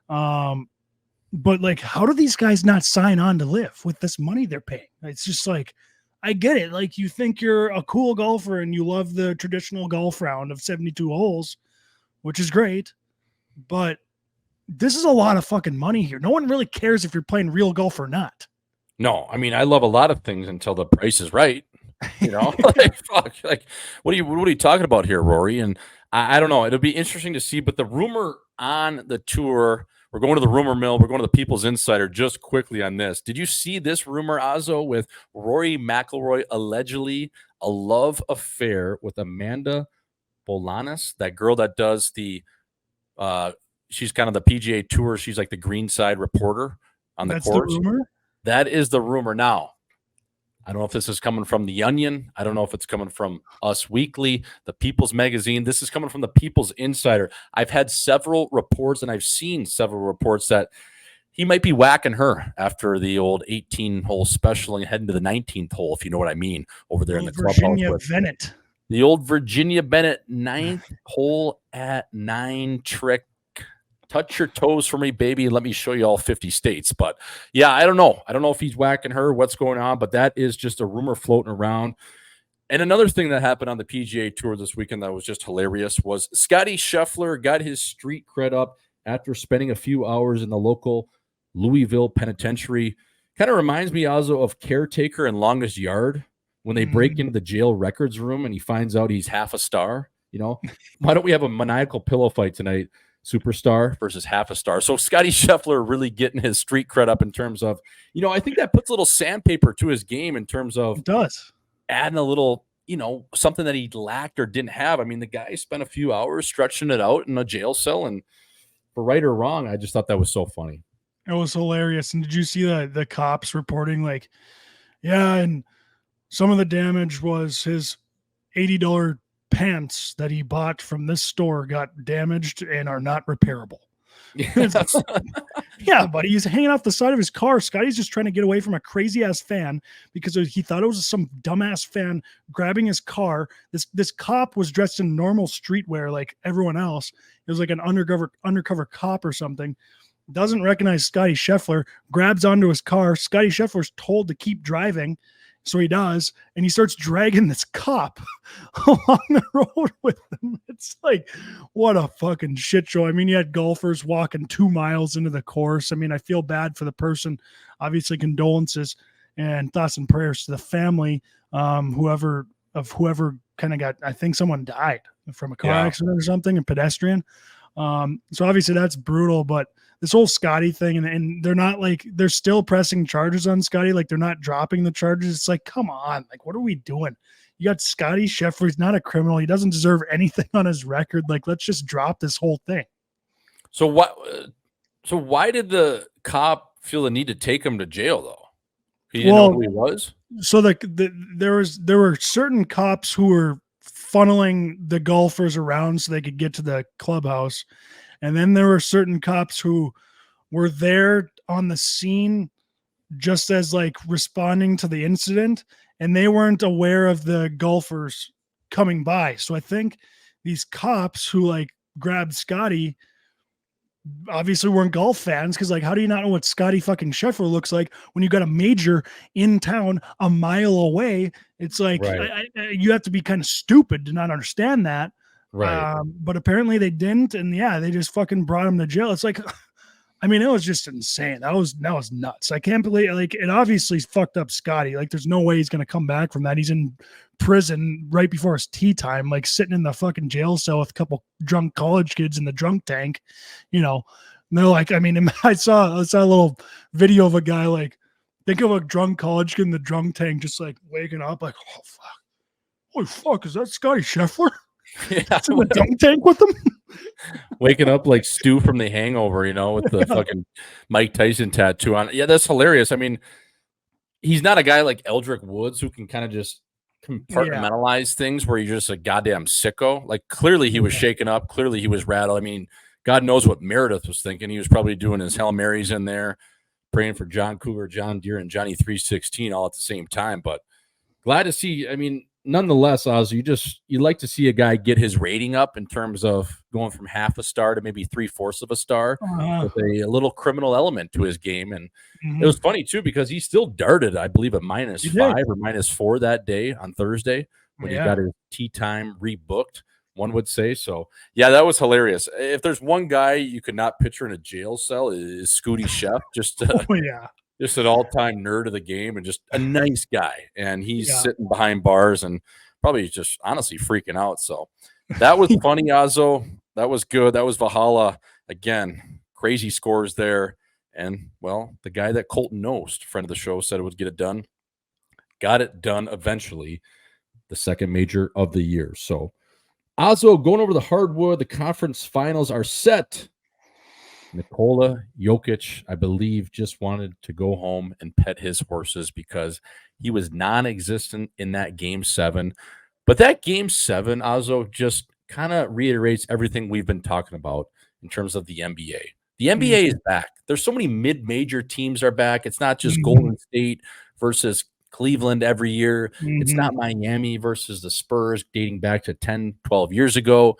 But like, how do these guys not sign on to Live with this money they're paying? It's just like, I get it. Like, you think you're a cool golfer and you love the traditional golf round of 72 holes, which is great, but this is a lot of fucking money here. No one really cares if you're playing real golf or not. No, I mean, I love a lot of things until the price is right. Like, fuck, like, what are you talking about here, Rory? And I don't know. It'll be interesting to see. But the rumor on the tour, We're going to the rumor mill. We're going to the People's Insider just quickly on this. Did you see this rumor, Auzzo, with Rory McIlroy allegedly a love affair with Amanda Bolanos, that girl that does the she's kind of the PGA Tour. She's like the greenside reporter on the That's course. the rumor? That is the rumor. Now, I don't know if this is coming from The Onion. I don't know if it's coming from Us Weekly, the People's Magazine. This is coming from the People's Insider. I've had several reports, and I've seen several reports that he might be whacking her after the old 18-hole special and heading to the 19th hole, if you know what I mean, over there in the Virginia clubhouse. Bennett. The old Virginia Bennett 9th hole at 9 trick. Touch your toes for me, baby, and let me show you all 50 states. But, yeah, I don't know. I don't know if he's whacking her, what's going on, but that is just a rumor floating around. And another thing that happened on the PGA Tour this weekend that was just hilarious was Scottie Scheffler got his street cred up after spending a few hours in the local Louisville penitentiary. Kind of reminds me, Auzzo, of Caretaker and Longest Yard when they break into the jail records room and he finds out he's half a star. You know, why don't we have a maniacal pillow fight tonight? Superstar versus half a star. So Scottie Scheffler really getting his street cred up in terms of, you know, I think that puts a little sandpaper to his game in terms of It does. adding a little, you know, something that he lacked or didn't have. I mean, the guy spent a few hours stretching it out in a jail cell, and for right or wrong, I just thought that was so funny. It was hilarious. And did you see the cops reporting like, yeah, and some of the damage was his $80 pants that he bought from this store got damaged and are not repairable. Yeah, buddy, he's hanging off the side of his car. Scottie's just trying to get away from a crazy ass fan because he thought it was some dumbass fan grabbing his car. This cop was dressed in normal streetwear like everyone else. It was like an undercover cop or something. Doesn't recognize Scottie Scheffler, grabs onto his car. Scottie Scheffler's told to keep driving. So he does, and he starts dragging this cop along the road with him. It's like, what a fucking shit show. I mean, you had golfers walking 2 miles into the course. I mean, I feel bad for the person. Obviously, condolences and thoughts and prayers to the family. Whoever kind of got, I think someone died from a car accident or something, a pedestrian. So obviously that's brutal, but this whole Scottie thing, and they're not like, they're still pressing charges on Scottie. Like they're not dropping the charges. It's like, come on, like, what are we doing? You got Scottie Scheffler. He's not a criminal. He doesn't deserve anything on his record. Like, let's just drop this whole thing. So why did the cop feel the need to take him to jail though? He didn't know who he was? So there were certain cops who were funneling the golfers around so they could get to the clubhouse. And then there were certain cops who were there on the scene just as like responding to the incident, and they weren't aware of the golfers coming by. So I think these cops who like grabbed Scottie obviously weren't golf fans, because like, how do you not know what Scottie fucking Scheffler looks like when you got a major in town a mile away? It's like, right. You have to be kind of stupid to not understand that. Right. But apparently they didn't, and yeah, they just fucking brought him to jail. It's like, I mean, it was just insane. That was nuts. I can't believe, like, it obviously fucked up Scottie. Like, there's no way he's gonna come back from that. He's in prison right before his tea time, like sitting in the fucking jail cell with a couple drunk college kids in the drunk tank, you know. And they're like, I mean, I saw a little video of a guy, like, think of a drunk college kid in the drunk tank, just like waking up, like, oh fuck, holy fuck, is that Scottie Scheffler? Yeah, in the drunk tank with him. Waking up like Stu from The Hangover, you know, with the fucking Mike Tyson tattoo on. Yeah, that's hilarious. I mean, he's not a guy like Eldrick Woods who can kind of just compartmentalize things where you're just a goddamn sicko. Like, clearly he was shaken up. Clearly he was rattled. I mean, God knows what Meredith was thinking. He was probably doing his Hail Marys in there, praying for John Cougar, John Deere, and Johnny 316 all at the same time. But glad to see, I mean, nonetheless, Oz, you like to see a guy get his rating up in terms of going from half a star to maybe 3/4 of a star with a little criminal element to his game. And it was funny too, because he still darted, I believe, at -5 or -4 that day on Thursday when he got his tee time rebooked, one would say. So yeah, that was hilarious. If there's one guy you could not picture in a jail cell, is Scottie Scheff. Just just an all-time nerd of the game and just a nice guy. And he's sitting behind bars and probably just honestly freaking out. So that was funny, Auzzo. That was good. That was Valhalla. Again, crazy scores there. And, well, the guy that Colton Nost, friend of the show, said it would get it done. Got it done eventually, the second major of the year. So, Auzzo going over the hardwood. The conference finals are set. Nikola Jokic, I believe, just wanted to go home and pet his horses because he was non-existent in that Game 7. But that Game 7, Auzzo, just kind of reiterates everything we've been talking about in terms of the NBA. The NBA is back. There's so many mid-major teams are back. It's not just Golden State versus Cleveland every year. It's not Miami versus the Spurs dating back to 10, 12 years ago.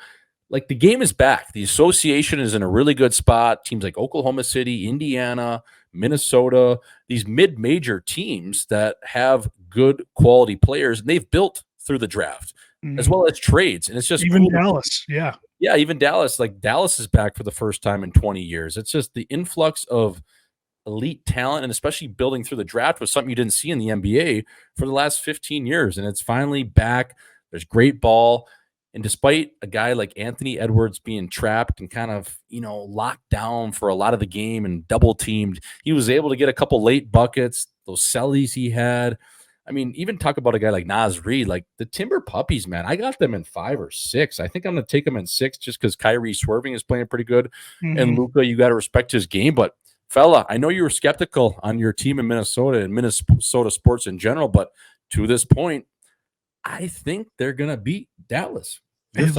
Like, the game is back. The association is in a really good spot. Teams like Oklahoma City, Indiana, Minnesota, these mid-major teams that have good quality players, and they've built through the draft as well as trades. And it's just even cool. Dallas. Yeah. Yeah, even Dallas. Like, Dallas is back for the first time in 20 years. It's just the influx of elite talent, and especially building through the draft was something you didn't see in the NBA for the last 15 years. And it's finally back. There's great ball. And despite a guy like Anthony Edwards being trapped and kind of, locked down for a lot of the game and double teamed, he was able to get a couple late buckets, those cellies he had. I mean, even talk about a guy like Naz Reid, like the Timber Puppies, man. I got them in 5 or 6. I think I'm going to take them in 6 just because Kyrie Swerving is playing pretty good. And Luka, you got to respect his game. But, fella, I know you were skeptical on your team in Minnesota and Minnesota sports in general, but to this point, I think they're going to beat Dallas. It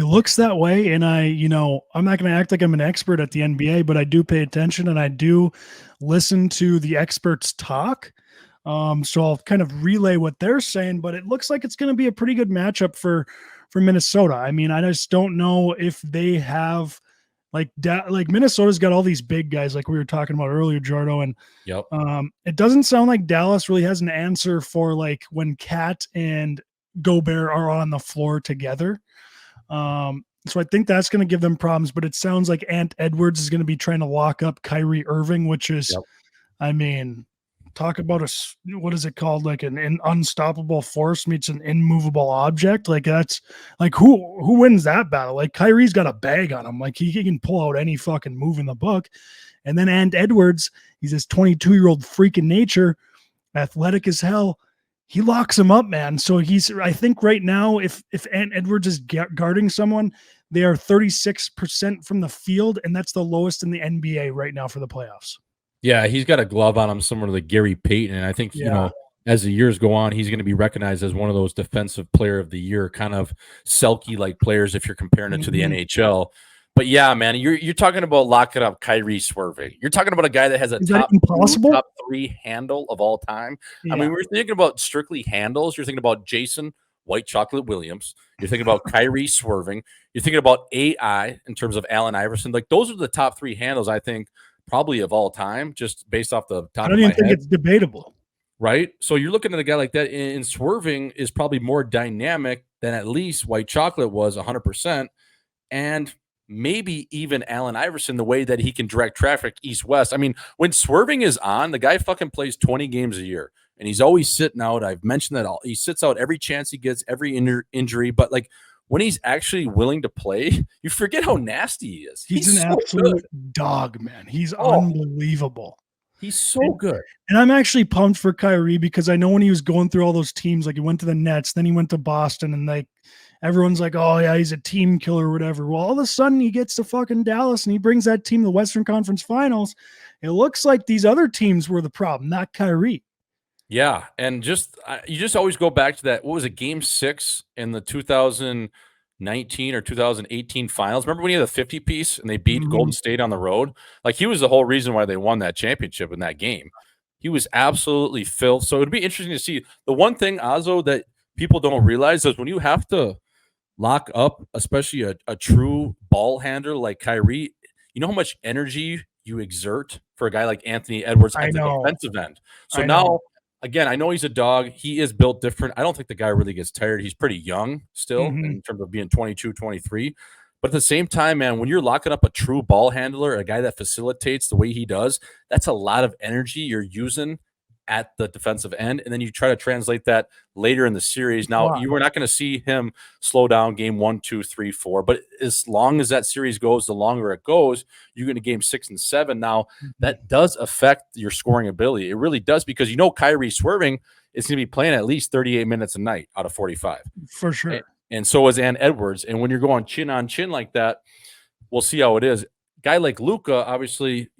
looks that way. And I'm not going to act like I'm an expert at the NBA, but I do pay attention and I do listen to the experts talk. So I'll kind of relay what they're saying, but it looks like it's going to be a pretty good matchup for Minnesota. I mean, I just don't know if they have like Minnesota's got all these big guys like we were talking about earlier, Jordo, and it doesn't sound like Dallas really has an answer for like when Cat and Gobert are on the floor together. So I think that's going to give them problems, but it sounds like Ant Edwards is going to be trying to lock up Kyrie Irving, which is, I mean, talk about what is it called? Like an unstoppable force meets an immovable object. Like that's like, who wins that battle? Like Kyrie's got a bag on him. Like he can pull out any fucking move in the book. And then Ant Edwards, he's this 22-year-old freak in nature, athletic as hell. He locks him up, man. So I think right now, if Ant Edwards is guarding someone, they are 36% from the field, and that's the lowest in the NBA right now for the playoffs. Yeah, he's got a glove on him similar to Gary Payton, and I think, as the years go on, he's going to be recognized as one of those defensive player of the year, kind of Selke-like players if you're comparing it to the NHL. But yeah, man, you're talking about locking up Kyrie Swerving. You're talking about a guy that has a top 3 handle of all time. Yeah. I mean, we're thinking about strictly handles. You're thinking about Jason White Chocolate Williams. You're thinking about Kyrie Swerving. You're thinking about AI in terms of Allen Iverson. Like, those are the top 3 handles, I think, probably of all time, just based off the top of my head. I don't even think it's debatable. Right? So you're looking at a guy like that, and Swerving is probably more dynamic than at least White Chocolate was 100%. And maybe even Allen Iverson, the way that he can direct traffic east-west. I mean, when Swerving is on, the guy fucking plays 20 games a year, and he's always sitting out. I've mentioned that all. He sits out every chance he gets, every injury. But, like, when he's actually willing to play, you forget how nasty he is. He's an absolute dog, man. He's unbelievable. He's so good. And I'm actually pumped for Kyrie because I know when he was going through all those teams, like he went to the Nets, then he went to Boston, and like everyone's like, oh yeah, he's a team killer or whatever. Well, all of a sudden he gets to fucking Dallas and he brings that team to the Western Conference Finals. It looks like these other teams were the problem, not Kyrie. Yeah, and you just always go back to that. What was it, Game 6 in the 2019 or 2018 finals? Remember when he had the 50-piece and they beat Golden State on the road? Like, he was the whole reason why they won that championship in that game. He was absolutely filth. So it'd be interesting to see. The one thing, Auzzo, that people don't realize is when you have to lock up, especially a true ball handler like Kyrie, you know how much energy you exert for a guy like Anthony Edwards at the defensive end. So now, again, I know he's a dog. He is built different. I don't think the guy really gets tired. He's pretty young still in terms of being 22, 23. But at the same time, man, when you're locking up a true ball handler, a guy that facilitates the way he does, that's a lot of energy you're using at the defensive end, and then you try to translate that later in the series. Now, you were not going to see him slow down game 1, 2, 3, 4, but as long as that series goes, the longer it goes, you're going to game 6 and 7. Now, that does affect your scoring ability. It really does, because Kyrie swerving is going to be playing at least 38 minutes a night out of 45. For sure. And so is Ann Edwards. And when you're going chin on chin like that, we'll see how it is. Guy like Luka, obviously,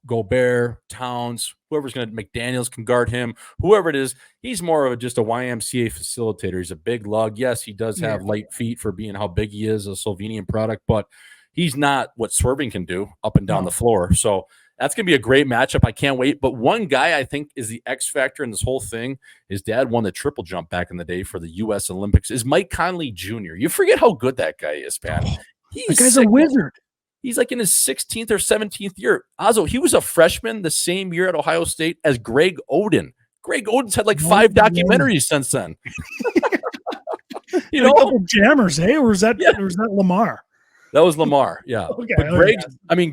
Gobert, Towns, whoever's going to, McDaniels can guard him, whoever it is, he's more of just a YMCA facilitator. He's a big lug. Yes, he does have light feet for being how big he is, a Slovenian product, but he's not what swerving can do up and down the floor. So that's going to be a great matchup. I can't wait. But one guy I think is the X factor in this whole thing. His dad won the triple jump back in the day for the U.S. Olympics, is Mike Conley Jr. You forget how good that guy is, man. That guy's a wizard. He's like in his 16th or 17th year. Auzzo, he was a freshman the same year at Ohio State as Greg Oden. Greg Oden's had like 5 documentaries since then. A couple jammers, hey? Or was that Lamar? That was Lamar, yeah. Okay, but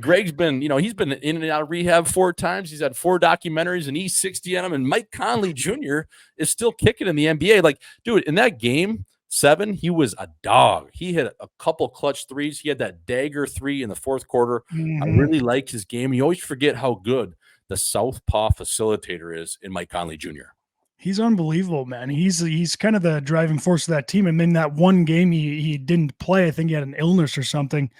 Greg's been, he's been in and out of rehab 4 times. He's had 4 documentaries and he's 60 on him. And Mike Conley Jr. is still kicking in the NBA. Like, dude, in that game 7, he was a dog. He hit a couple clutch threes. He had that dagger 3 in the 4th quarter. I really like his game. You always forget how good the southpaw facilitator is in Mike Conley Jr. He's unbelievable, man. He's kind of the driving force of that team. And then that one game he didn't play, I think he had an illness or something.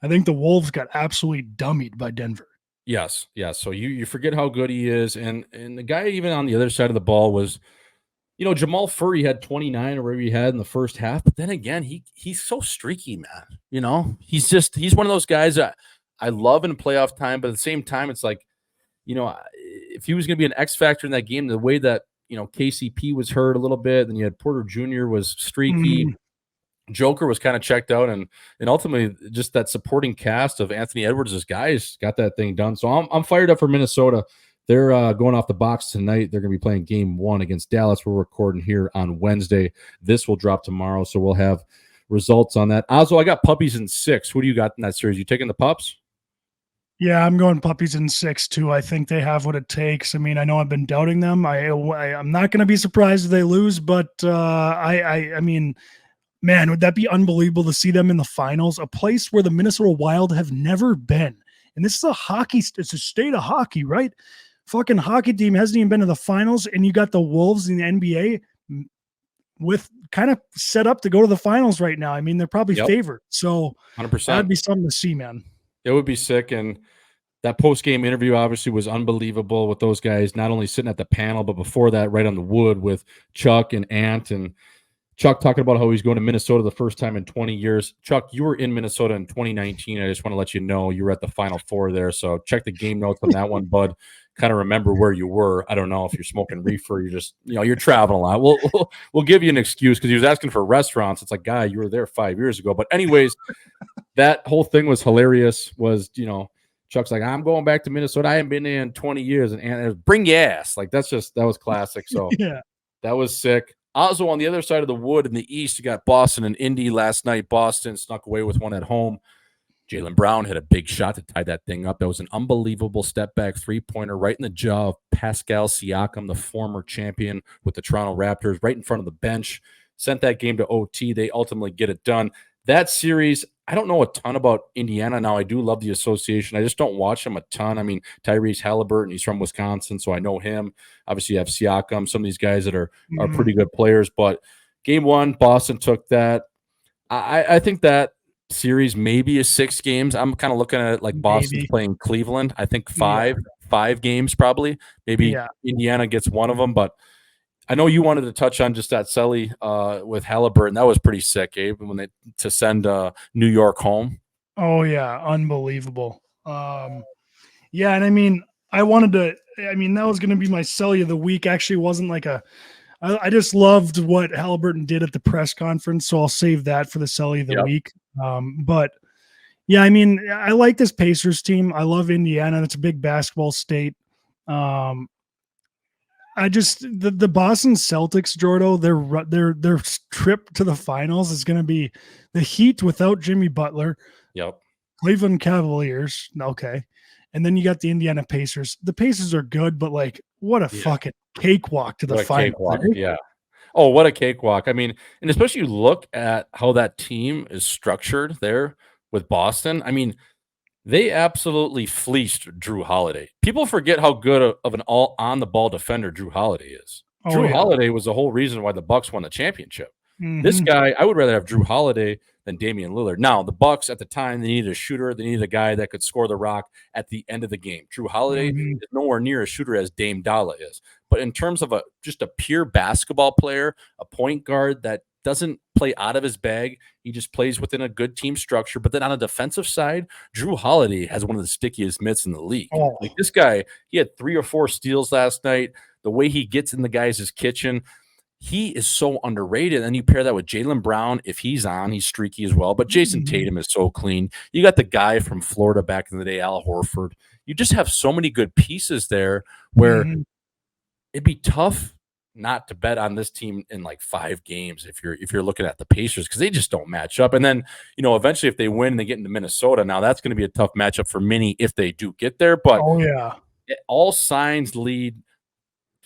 I think the Wolves got absolutely dummied by Denver. Yes. So you forget how good he is. And the guy even on the other side of the ball was, Jamal Furry had 29 or whatever he had in the first half. But then again, he's so streaky, man. He's one of those guys that I love in playoff time. But at the same time, it's like, if he was going to be an X factor in that game, the way that, KCP was hurt a little bit, then you had Porter Jr. was streaky. Joker was kind of checked out, and ultimately just that supporting cast of Anthony Edwards' guys got that thing done. So I'm fired up for Minnesota. They're going off the box tonight. They're going to be playing game 1 against Dallas. We're recording here on Wednesday. This will drop tomorrow, so we'll have results on that. Auzzo, I got puppies in 6. Who do you got in that series? You taking the pups? Yeah, I'm going puppies in 6 too. I think they have what it takes. I mean, I know I've been doubting them. I'm not going to be surprised if they lose, but I mean, man, would that be unbelievable to see them in the finals? A place where the Minnesota Wild have never been. And this is it's a state of hockey, right? Fucking hockey team hasn't even been to the finals, and you got the Wolves in the NBA with kind of set up to go to the finals right now. I mean, they're probably favored. So 100%. That'd be something to see, man. It would be sick. And that post-game interview obviously was unbelievable with those guys, not only sitting at the panel, but before that, right on the wood with Chuck and Ant. And Chuck talking about how he's going to Minnesota the first time in 20 years. Chuck, you were in Minnesota in 2019. I just want to let you know you were at the Final Four there. So check the game notes on that one, bud. Kind of remember where you were. I don't know if you're smoking reefer. You're just, you're traveling a lot. We'll give you an excuse because he was asking for restaurants. It's like, guy, you were there 5 years ago. But anyways, that whole thing was hilarious. Chuck's like, I'm going back to Minnesota. I haven't been there in 20 years. And bring your ass. Like, that was classic. So yeah, that was sick. Auzzo on the other side of the wood in the East, you got Boston and Indy last night. Boston snuck away with one at home. Jaylen Brown hit a big shot to tie that thing up. That was an unbelievable step-back three-pointer right in the jaw of Pascal Siakam, the former champion with the Toronto Raptors, right in front of the bench. Sent that game to OT. They ultimately get it done. That series, I don't know a ton about Indiana. Now, I do love the association. I just don't watch them a ton. I mean, Tyrese Halliburton, he's from Wisconsin, so I know him. Obviously, you have Siakam, some of these guys that are pretty good players. But game 1, Boston took that. I think that series maybe is 6 games. I'm kind of looking at it like Boston's playing Cleveland. I think 5 games probably. Maybe Indiana gets one of them, but I know you wanted to touch on just that Selly with Halliburton. That was pretty sick, Abe, when to send New York home. Oh yeah, unbelievable. Yeah, and I mean, that was going to be my Selly of the week. Actually, wasn't like I just loved what Halliburton did at the press conference, so I'll save that for the Selly of the week. But yeah, I mean, I like this Pacers team. I love Indiana. It's a big basketball state. The Boston Celtics, Jordo, their trip to the finals is going to be the Heat without Jimmy Butler. Yep. Cleveland Cavaliers. Okay. And then you got the Indiana Pacers. The Pacers are good, but like what a fucking cakewalk to the What a final. cakewalk, yeah. Oh, what a cakewalk. I mean, and especially you look at how that team is structured there with Boston. I mean, they absolutely fleeced Drew Holiday. People forget how good of an all on the ball defender Drew Holiday is. Oh, Drew yeah. Holiday was the whole reason why the Bucks won the championship. This Mhm. guy, I would rather have Drew Holiday than Damian Lillard. Now, the Bucks at the time, they needed a shooter. They needed a guy that could score the rock at the end of the game. Drew Holiday Mhm. is nowhere near a shooter as Dame Dalla is. But in terms of just a pure basketball player, a point guard that doesn't play out of his bag, he just plays within a good team structure. But then on the defensive side, Drew Holiday has one of the stickiest mitts in the league. Oh. Like this guy, he had 3 or 4 steals last night. The way he gets in the guys' kitchen, he is so underrated. And you pair that with Jaylen Brown. If he's on, he's streaky as well. But Jason Mhm. Tatum is so clean. You got the guy from Florida back in the day, Al Horford. You just have so many good pieces there where Mhm. it'd be tough not to bet on this team in like 5 games if you're looking at the Pacers because they just don't match up. And then, eventually if they win and they get into Minnesota, now that's going to be a tough matchup for Minnie if they do get there. But Oh, yeah. all signs lead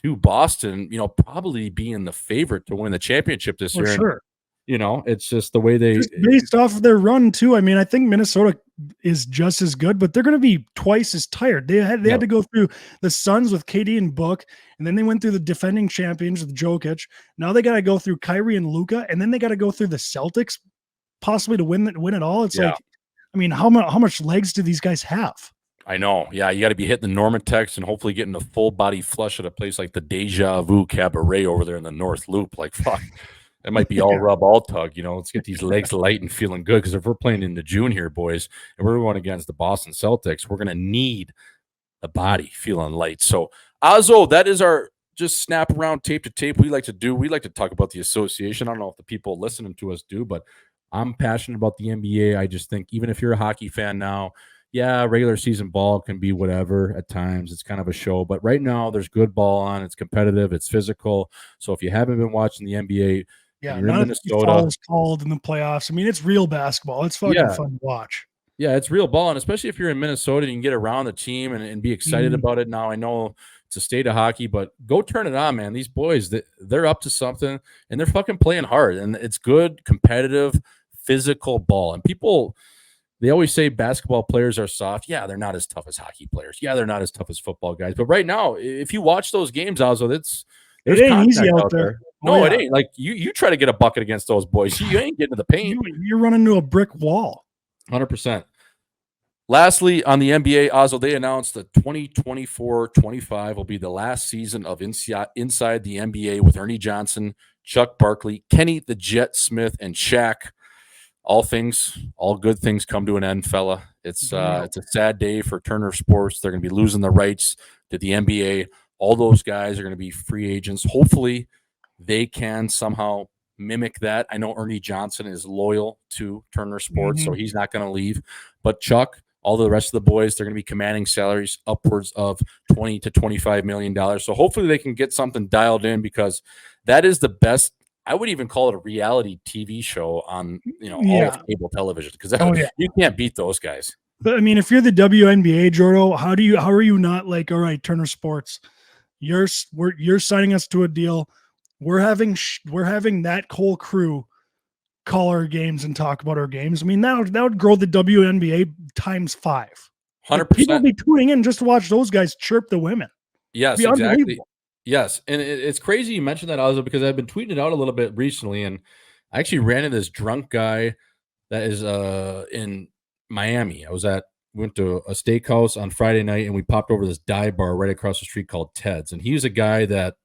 to Boston, probably being the favorite to win the championship this For year. sure. And, it's just the way they Just based off of their run too. I mean, I think Minnesota is just as good, but they're going to be twice as tired. They had to go through the Suns with KD and Book, and then they went through the defending champions with Jokic. Now they got to go through Kyrie and Luka, and then they got to go through the Celtics possibly to win it all. It's like, I mean, how much legs do these guys have? I know. Yeah, you got to be hitting the Normantex and hopefully getting a full body flush at a place like the Deja Vu Cabaret over there in the North Loop. Like, fuck. It might be all rub, all tug. Let's get these legs light and feeling good. Because if we're playing into June here, boys, and we're going against the Boston Celtics, we're going to need the body feeling light. So, Auzzo, that is our just snap around tape to tape we like to do. We like to talk about the association. I don't know if the people listening to us do, but I'm passionate about the NBA. I just think even if you're a hockey fan now, yeah, regular season ball can be whatever at times. It's kind of a show. But right now, there's good ball on. It's competitive. It's physical. So if you haven't been watching the NBA, Yeah, you're in none of the Minnesota, fouls called in the playoffs. I mean, it's real basketball. It's fucking fun to watch. Yeah, it's real ball. And especially if you're in Minnesota, you can get around the team and be excited about it. Now, I know it's a state of hockey, but go turn it on, man. These boys, they're up to something, and they're fucking playing hard. And it's good, competitive, physical ball. And people – they always say basketball players are soft. Yeah, they're not as tough as hockey players. Yeah, they're not as tough as football guys. But right now, if you watch those games, Auzzo, it ain't easy out there. No, it ain't. Like you try to get a bucket against those boys. You ain't getting to the paint. You're running into a brick wall. 100%. Lastly, on the NBA, Auzzo, they announced that 2024-25 will be the last season of Inside the NBA with Ernie Johnson, Chuck Barkley, Kenny the Jet Smith, and Shaq. All good things come to an end, fella. It's a sad day for Turner Sports. They're going to be losing the rights to the NBA. All those guys are going to be free agents. Hopefully, they can somehow mimic that. I know Ernie Johnson is loyal to Turner Sports, so he's not going to leave. But Chuck, all the rest of the boys, they're going to be commanding salaries upwards of $20 to $25 million. So hopefully they can get something dialed in because that is the best. I would even call it a reality TV show on, all of cable television because you can't beat those guys. But I mean, if you're the WNBA, Jordo, how are you not like, all right, Turner Sports, you're signing us to a deal. We're having that whole crew call our games and talk about our games. I mean, that would grow the WNBA times 5. 100%. People would be tuning in just to watch those guys chirp the women. Yes, exactly. Yes, and it's crazy you mentioned that, Auzzo, because I've been tweeting it out a little bit recently, and I actually ran into this drunk guy that is in Miami. Went to a steakhouse on Friday night, and we popped over this dive bar right across the street called Ted's, and he's a guy that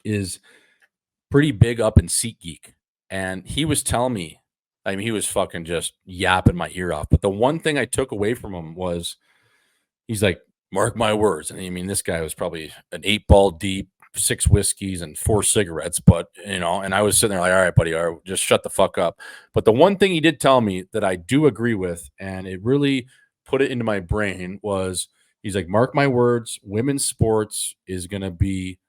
is pretty big up in SeatGeek, and he was telling me, I mean, he was fucking just yapping my ear off, but the one thing I took away from him was he's like, mark my words. And I mean, this guy was probably an 8-ball deep, 6 whiskeys and 4 cigarettes, but and I was sitting there like, all right, buddy, all right, just shut the fuck up. But the one thing he did tell me that I do agree with, and it really put it into my brain was he's like, mark my words, women's sports is going to be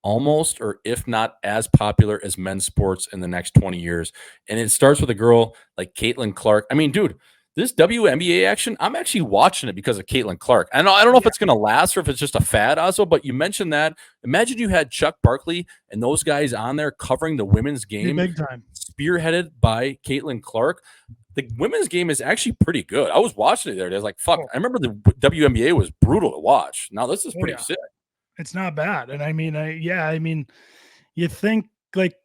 almost, or if not as popular as men's sports in the next 20 years. And it starts with a girl like Caitlin Clark. I mean, dude, this WNBA action, I'm actually watching it because of Caitlin Clark. I don't know if it's going to last or if it's just a fad, also, but you mentioned that. Imagine you had Chuck Barkley and those guys on there covering the women's game, big time, spearheaded by Caitlin Clark. The women's game is actually pretty good. I was watching it there. There's like, fuck. I remember the WNBA was brutal to watch. Now this is pretty sick. It's not bad. And I mean, you think like,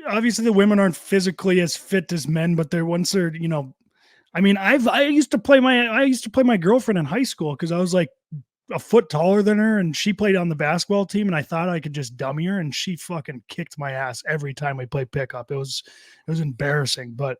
obviously the women aren't physically as fit as men, but once they're, I mean, I used to play my girlfriend in high school because I was like a foot taller than her, and she played on the basketball team, and I thought I could just dummy her, and she fucking kicked my ass every time we played pickup. It was embarrassing, but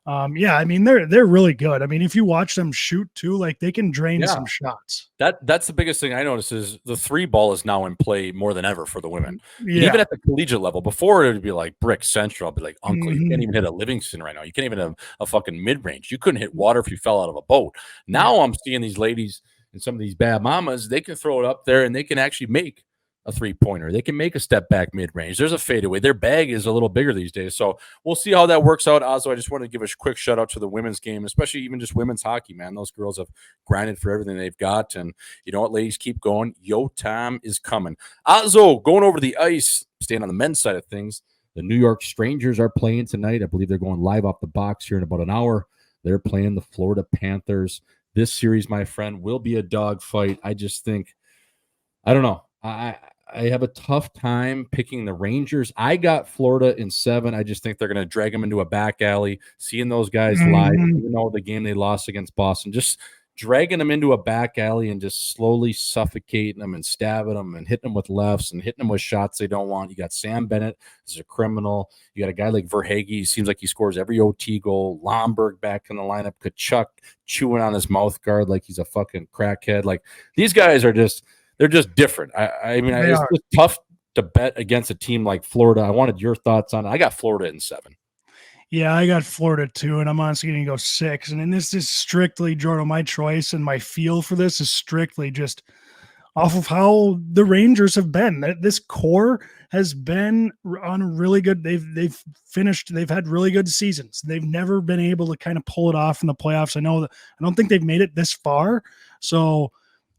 I mean, they're really good. I mean, if you watch them shoot too, like they can drain some shots. That's the biggest thing I noticed is the 3 ball is now in play more than ever for the women. Yeah. Even at the collegiate level, before it would be like Brick Central, I'd be like, uncle, you can't even hit a Livingston right now. You can't even have a fucking mid-range. You couldn't hit water if you fell out of a boat. Now I'm seeing these ladies and some of these bad mamas, they can throw it up there and they can actually make a 3-pointer. They can make a step back mid-range. There's a fadeaway. Their bag is a little bigger these days. So we'll see how that works out. Also, I just wanted to give a quick shout out to the women's game, especially even just women's hockey, man. Those girls have grinded for everything they've got. And you know what, ladies, keep going. Yo, time is coming. Auzzo going over the ice, staying on the men's side of things. The New York Strangers are playing tonight. I believe they're going live off the box here in about an hour. They're playing the Florida Panthers. This series, my friend, will be a dogfight. I just think, I don't know. I have a tough time picking the Rangers. I got Florida in 7. I just think they're going to drag them into a back alley. Seeing those guys live, even though the game they lost against Boston, just dragging them into a back alley and just slowly suffocating them and stabbing them and hitting them with lefts and hitting them with shots they don't want. You got Sam Bennett as a criminal. You got a guy like Verhaeghe. He seems like he scores every OT goal. Lomberg back in the lineup. Kachuk chewing on his mouth guard like he's a fucking crackhead. Like, these guys are just – they're just different. I mean, it's just tough to bet against a team like Florida. I wanted your thoughts on it. I got Florida in 7. Yeah, I got Florida too, and I'm honestly going to go 6. And then this is strictly, Jordan, my choice and my feel for this is strictly just off of how the Rangers have been. This core has been on a really good. They've had really good seasons. They've never been able to kind of pull it off in the playoffs. I don't think they've made it this far. So,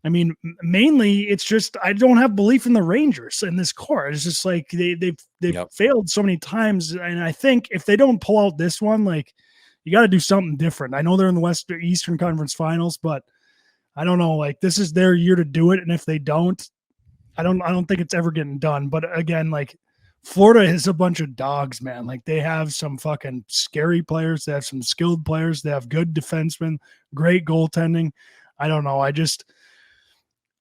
I mean, mainly it's just I don't have belief in the Rangers in this core. It's just like they've failed so many times, and I think if they don't pull out this one, like, you got to do something different. I know they're in the Eastern Conference Finals, but I don't know. Like, this is their year to do it, and if they don't, I don't think it's ever getting done. But again, like, Florida is a bunch of dogs, man. Like, they have some fucking scary players. They have some skilled players. They have good defensemen, great goaltending. I don't know.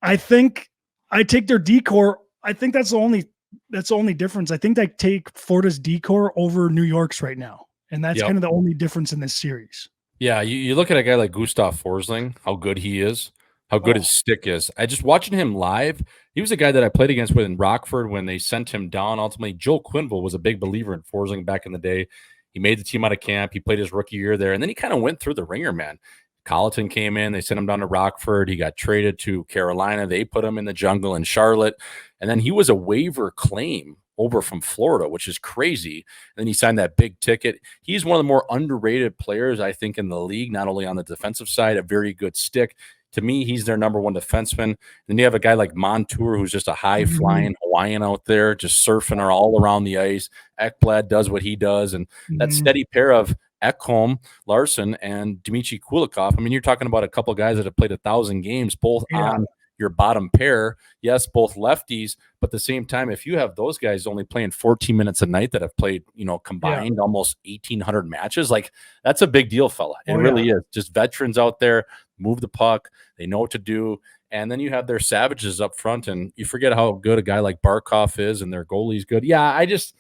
I think I take their decor. I think that's the only difference. I think I take Florida's decor over New York's right now. And that's kind of the only difference in this series. Yeah, you look at a guy like Gustav Forsling, how good he is, how good his stick is. I just watching him live, he was a guy that I played against with in Rockford when they sent him down. Ultimately, Joel Quenneville was a big believer in Forsling back in the day. He made the team out of camp. He played his rookie year there, and then he kind of went through the ringer, man. Colleton came in. They sent him down to Rockford. He got traded to Carolina. They put him in the jungle in Charlotte. And then he was a waiver claim over from Florida, which is crazy. And then he signed that big ticket. He's one of the more underrated players, I think, in the league, not only on the defensive side, a very good stick. To me, he's their number 1 defenseman. Then you have a guy like Montour, who's just a high-flying Hawaiian out there, just surfing all around the ice. Ekblad does what he does. And that steady pair of Ekholm, Larson, and Dmitry Kulikov. I mean, you're talking about a couple of guys that have played 1,000 games, both on your bottom pair. Yes, both lefties, but at the same time, if you have those guys only playing 14 minutes a night that have played, combined almost 1,800 matches, like, that's a big deal, fella. It really is. Just veterans out there, move the puck. They know what to do. And then you have their savages up front, and you forget how good a guy like Barkov is, and their goalie's good. Yeah, I just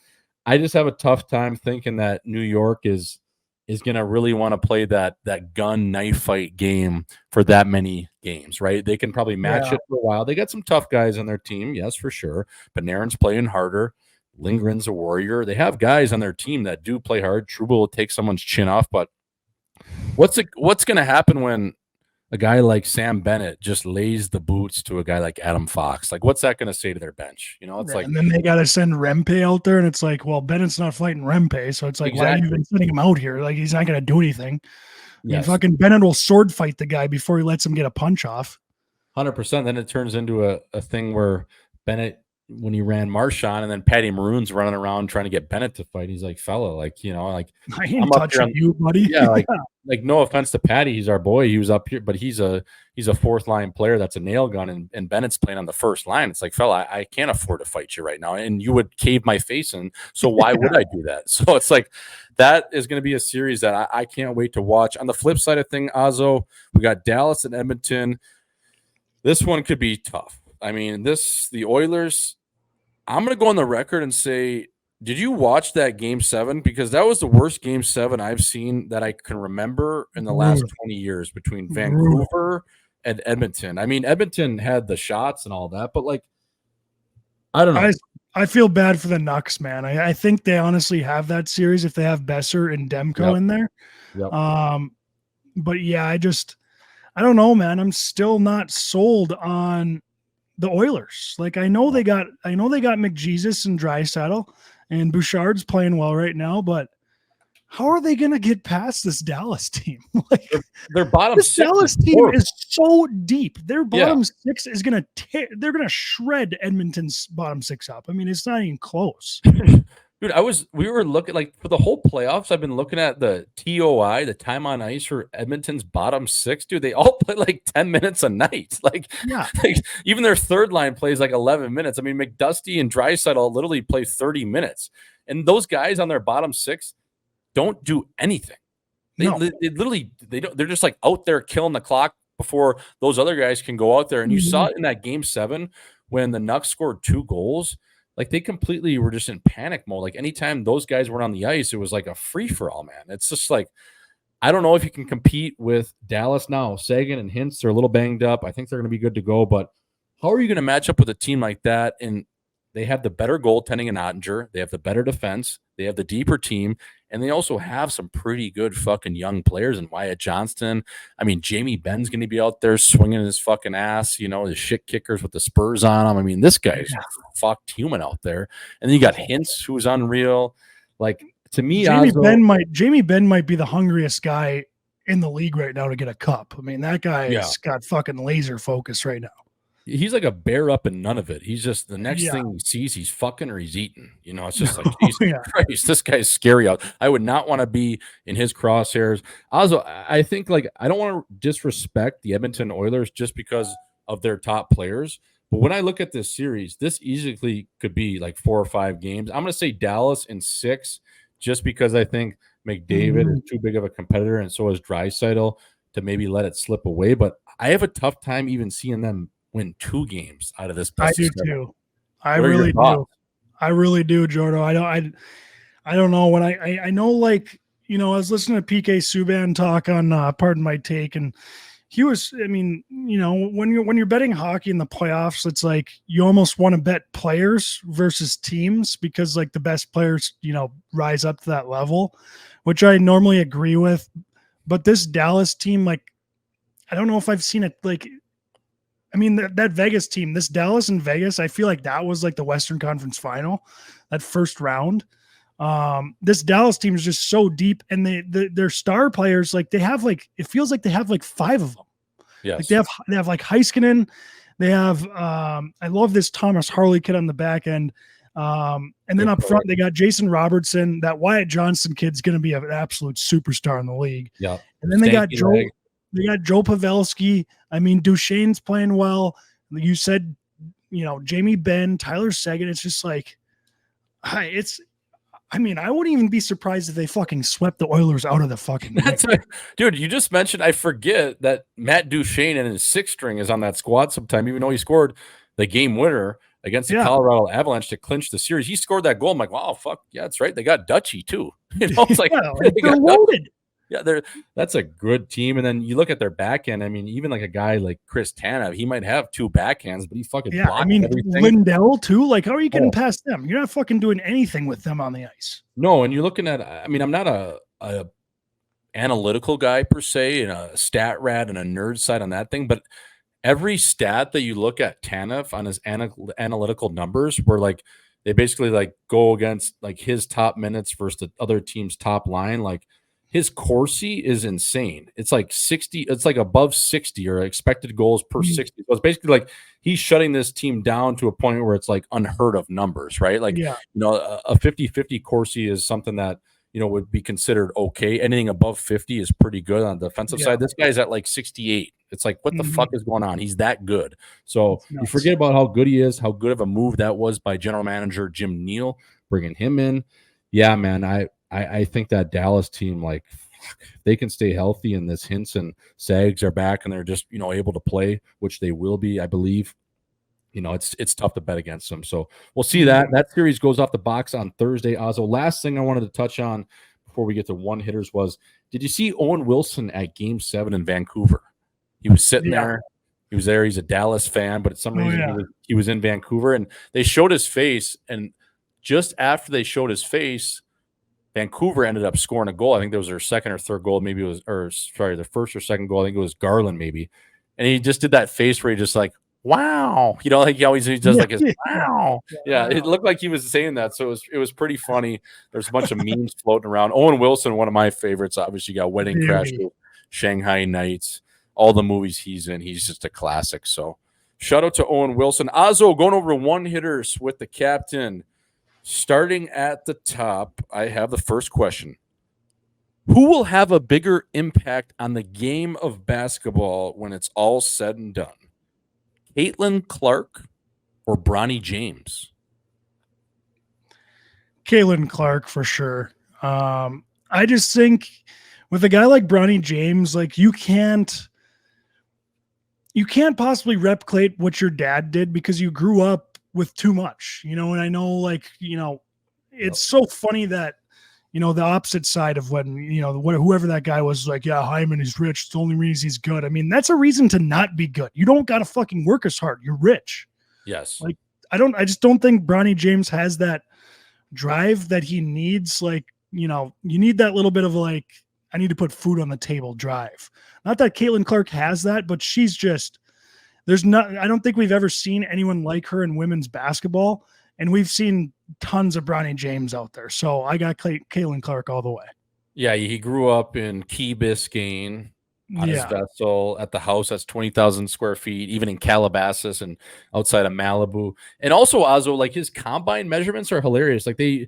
have a tough time thinking that New York is going to really want to play that gun knife fight game for that many games, right? They can probably match it for a while. They got some tough guys on their team, yes, for sure. Panarin's playing harder. Lindgren's a warrior. They have guys on their team that do play hard. Trouba will take someone's chin off, but what's going to happen when a guy like Sam Bennett just lays the boots to a guy like Adam Fox? Like, what's that going to say to their bench? It's like, and then they got to send Rempe out there, and it's like, well, Bennett's not fighting Rempe, so it's like, why are you even sending him out here? Like, he's not going to do anything. mean, fucking Bennett will sword fight the guy before he lets him get a punch off. 100%. Then it turns into a thing where Bennett, when he ran Marshawn, and then Patty Maroon's running around trying to get Bennett to fight. He's like, fella, like, you know, like, I ain't touching you, buddy. Yeah, like no offense to Patty, he's our boy. He was up here, but he's a fourth line player that's a nail gun, and Bennett's playing on the first line. It's like, fella, I can't afford to fight you right now, and you would cave my face in. So why would I do that? So it's like that is going to be a series that I can't wait to watch. On the flip side of thing, Auzzo, we got Dallas and Edmonton. This one could be tough. I mean, the Oilers, I'm going to go on the record and say, did you watch that Game 7? Because that was the worst Game 7 I've seen that I can remember in the last 20 years between Vancouver and Edmonton. I mean, Edmonton had the shots and all that, but like, I don't know. I feel bad for the Nucks, man. I think they honestly have that series if they have Besser and Demko in there. Yep. But yeah, I don't know, man. I'm still not sold on the Oilers. Like I know they got McJesus and Draisaitl, and Bouchard's playing well right now, but how are they going to get past this Dallas team? Like their bottom this six Dallas team is so deep. Their bottom six is going to they're going to shred Edmonton's bottom six up. I mean, it's not even close. Dude, we were looking like for the whole playoffs. I've been looking at the TOI, the time on ice for Edmonton's bottom six. Dude, they all play like 10 minutes a night. Like even their third line plays like 11 minutes. I mean, McDusty and Draisaitl literally play 30 minutes. And those guys on their bottom six don't do anything. They literally don't. They're just like out there killing the clock before those other guys can go out there. And you saw it in that Game 7 when the Nucks scored 2 goals. Like they completely were just in panic mode. Like anytime those guys were on the ice, it was like a free for all, man. It's just like, I don't know if you can compete with Dallas now. Sagan and Hintz are a little banged up. I think they're going to be good to go, but how are you going to match up with a team like that? And they have the better goaltending in Ottinger. They have the better defense. They have the deeper team. And they also have some pretty good fucking young players in Wyatt Johnston. I mean, Jamie Benn's going to be out there swinging his fucking ass, you know, the shit kickers with the spurs on him. I mean, this guy's fucked human out there. And then you got Hintz, who's unreal. Like, to me, Jamie Benn might be the hungriest guy in the league right now to get a cup. I mean, that guy has got fucking laser focus right now. He's like a bear up in none of it. He's just the next thing he sees, he's fucking or he's eating. You know, it's just like, Jesus Christ, this guy's scary out. I would not want to be in his crosshairs. Also, I think like I don't want to disrespect the Edmonton Oilers just because of their top players. But when I look at this series, this easily could be like 4 or 5 games. I'm going to say Dallas in 6, just because I think McDavid is too big of a competitor, and so is Draisaitl to maybe let it slip away. But I have a tough time even seeing them win 2 games out of this. I do too. I really do. I really do, Jordo. I don't know when I know, like, you know, I was listening to PK Subban talk on Pardon My Take, and he was, I mean, you know, when you're betting hockey in the playoffs, it's like you almost want to bet players versus teams because like the best players, you know, rise up to that level, which I normally agree with. But this Dallas team, like, I don't know if I've seen it. Like, I mean, that Vegas team, this Dallas and Vegas, I feel like that was like the Western Conference Final, that first round. This Dallas team is just so deep, and their star players, like they have like, it feels like they have like 5 of them. Yes. Like they have like Heiskanen. They have I love this Thomas Harley kid on the back end. And then up front they got Jason Robertson. That Wyatt Johnston kid's going to be an absolute superstar in the league. Yeah. And then they got Joe Pavelski. I mean, Duchesne's playing well. You said, you know, Jamie Benn, Tyler Seguin. It's just like, I mean, I wouldn't even be surprised if they fucking swept the Oilers out of the fucking dude, you just mentioned, I forget that Matt Duchene and his 6th string is on that squad sometime, even though he scored the game winner against the Colorado Avalanche to clinch the series. He scored that goal. I'm like, wow, fuck. Yeah, that's right. They got Dutchy too. You know, it's like they're loaded. Yeah, that's a good team. And then you look at their back end. I mean, even like a guy like Chris Tanev, he might have 2 backhands, but he fucking blocked everything. Lindell too. Like, how are you getting past them? You're not fucking doing anything with them on the ice. No, and you're looking at, I mean, I'm not a analytical guy per se, and a stat rat and a nerd side on that thing, but every stat that you look at Tanev on his analytical numbers, where like they basically like go against like his top minutes versus the other team's top line, like his Corsi is insane. It's like 60, it's like above 60 or expected goals per 60. So it's basically like he's shutting this team down to a point where it's like unheard of numbers, right? Like, Yeah. a 50-50 Corsi is something that, would be considered okay. Anything above 50 is pretty good on the defensive side. This guy's at like 68. It's like, what the fuck is going on? He's that good. So you forget about how good he is, how good of a move that was by general manager Jim Neal, bringing him in. Yeah, man, I think that Dallas team, like, they can stay healthy and this Hintz and Sags are back and they're just, able to play, which they will be, I believe. It's tough to bet against them. So we'll see that. That series goes off the box on Thursday, Auzzo. Last thing I wanted to touch on before we get to one-hitters was, did you see Owen Wilson at Game 7 in Vancouver? He was sitting there. He was there. He's a Dallas fan, but at some reason he was in Vancouver. And they showed his face, and just after they showed his face, Vancouver ended up scoring a goal. I think that was their second or third goal. Maybe it was, their first or second goal. I think it was Garland, maybe. And he just did that face where he just like, wow. Like he always does like his wow. Yeah, it looked like he was saying that. So it was pretty funny. There's a bunch of memes floating around. Owen Wilson, one of my favorites. Obviously, you got Wedding Crashers, Shanghai Nights, all the movies he's in. He's just a classic. So shout out to Owen Wilson. Auzzo going over one-hitters with the captain. Starting at the top, I have the first question. Who will have a bigger impact on the game of basketball when it's all said and done? Caitlin Clark or Bronny James? Caitlin Clark for sure. I just think with a guy like Bronny James, like you can't possibly replicate what your dad did because you grew up with too much, and I know, like, it's so funny that, the opposite side of when, whoever that guy was like, yeah, Hyman is rich. It's the only reason he's good. I mean, that's a reason to not be good. You don't got to fucking work as hard. You're rich. Yes. Like, I just don't think Bronny James has that drive that he needs. Like, you need that little bit of like, I need to put food on the table drive. Not that Caitlin Clark has that, but she's just, I don't think we've ever seen anyone like her in women's basketball, and we've seen tons of Bronny James out there. So I got Caitlin Clark all the way. Yeah, he grew up in Key Biscayne on his vessel at the house that's 20,000 square feet, even in Calabasas and outside of Malibu. And also, Auzzo, like his combine measurements are hilarious. Like he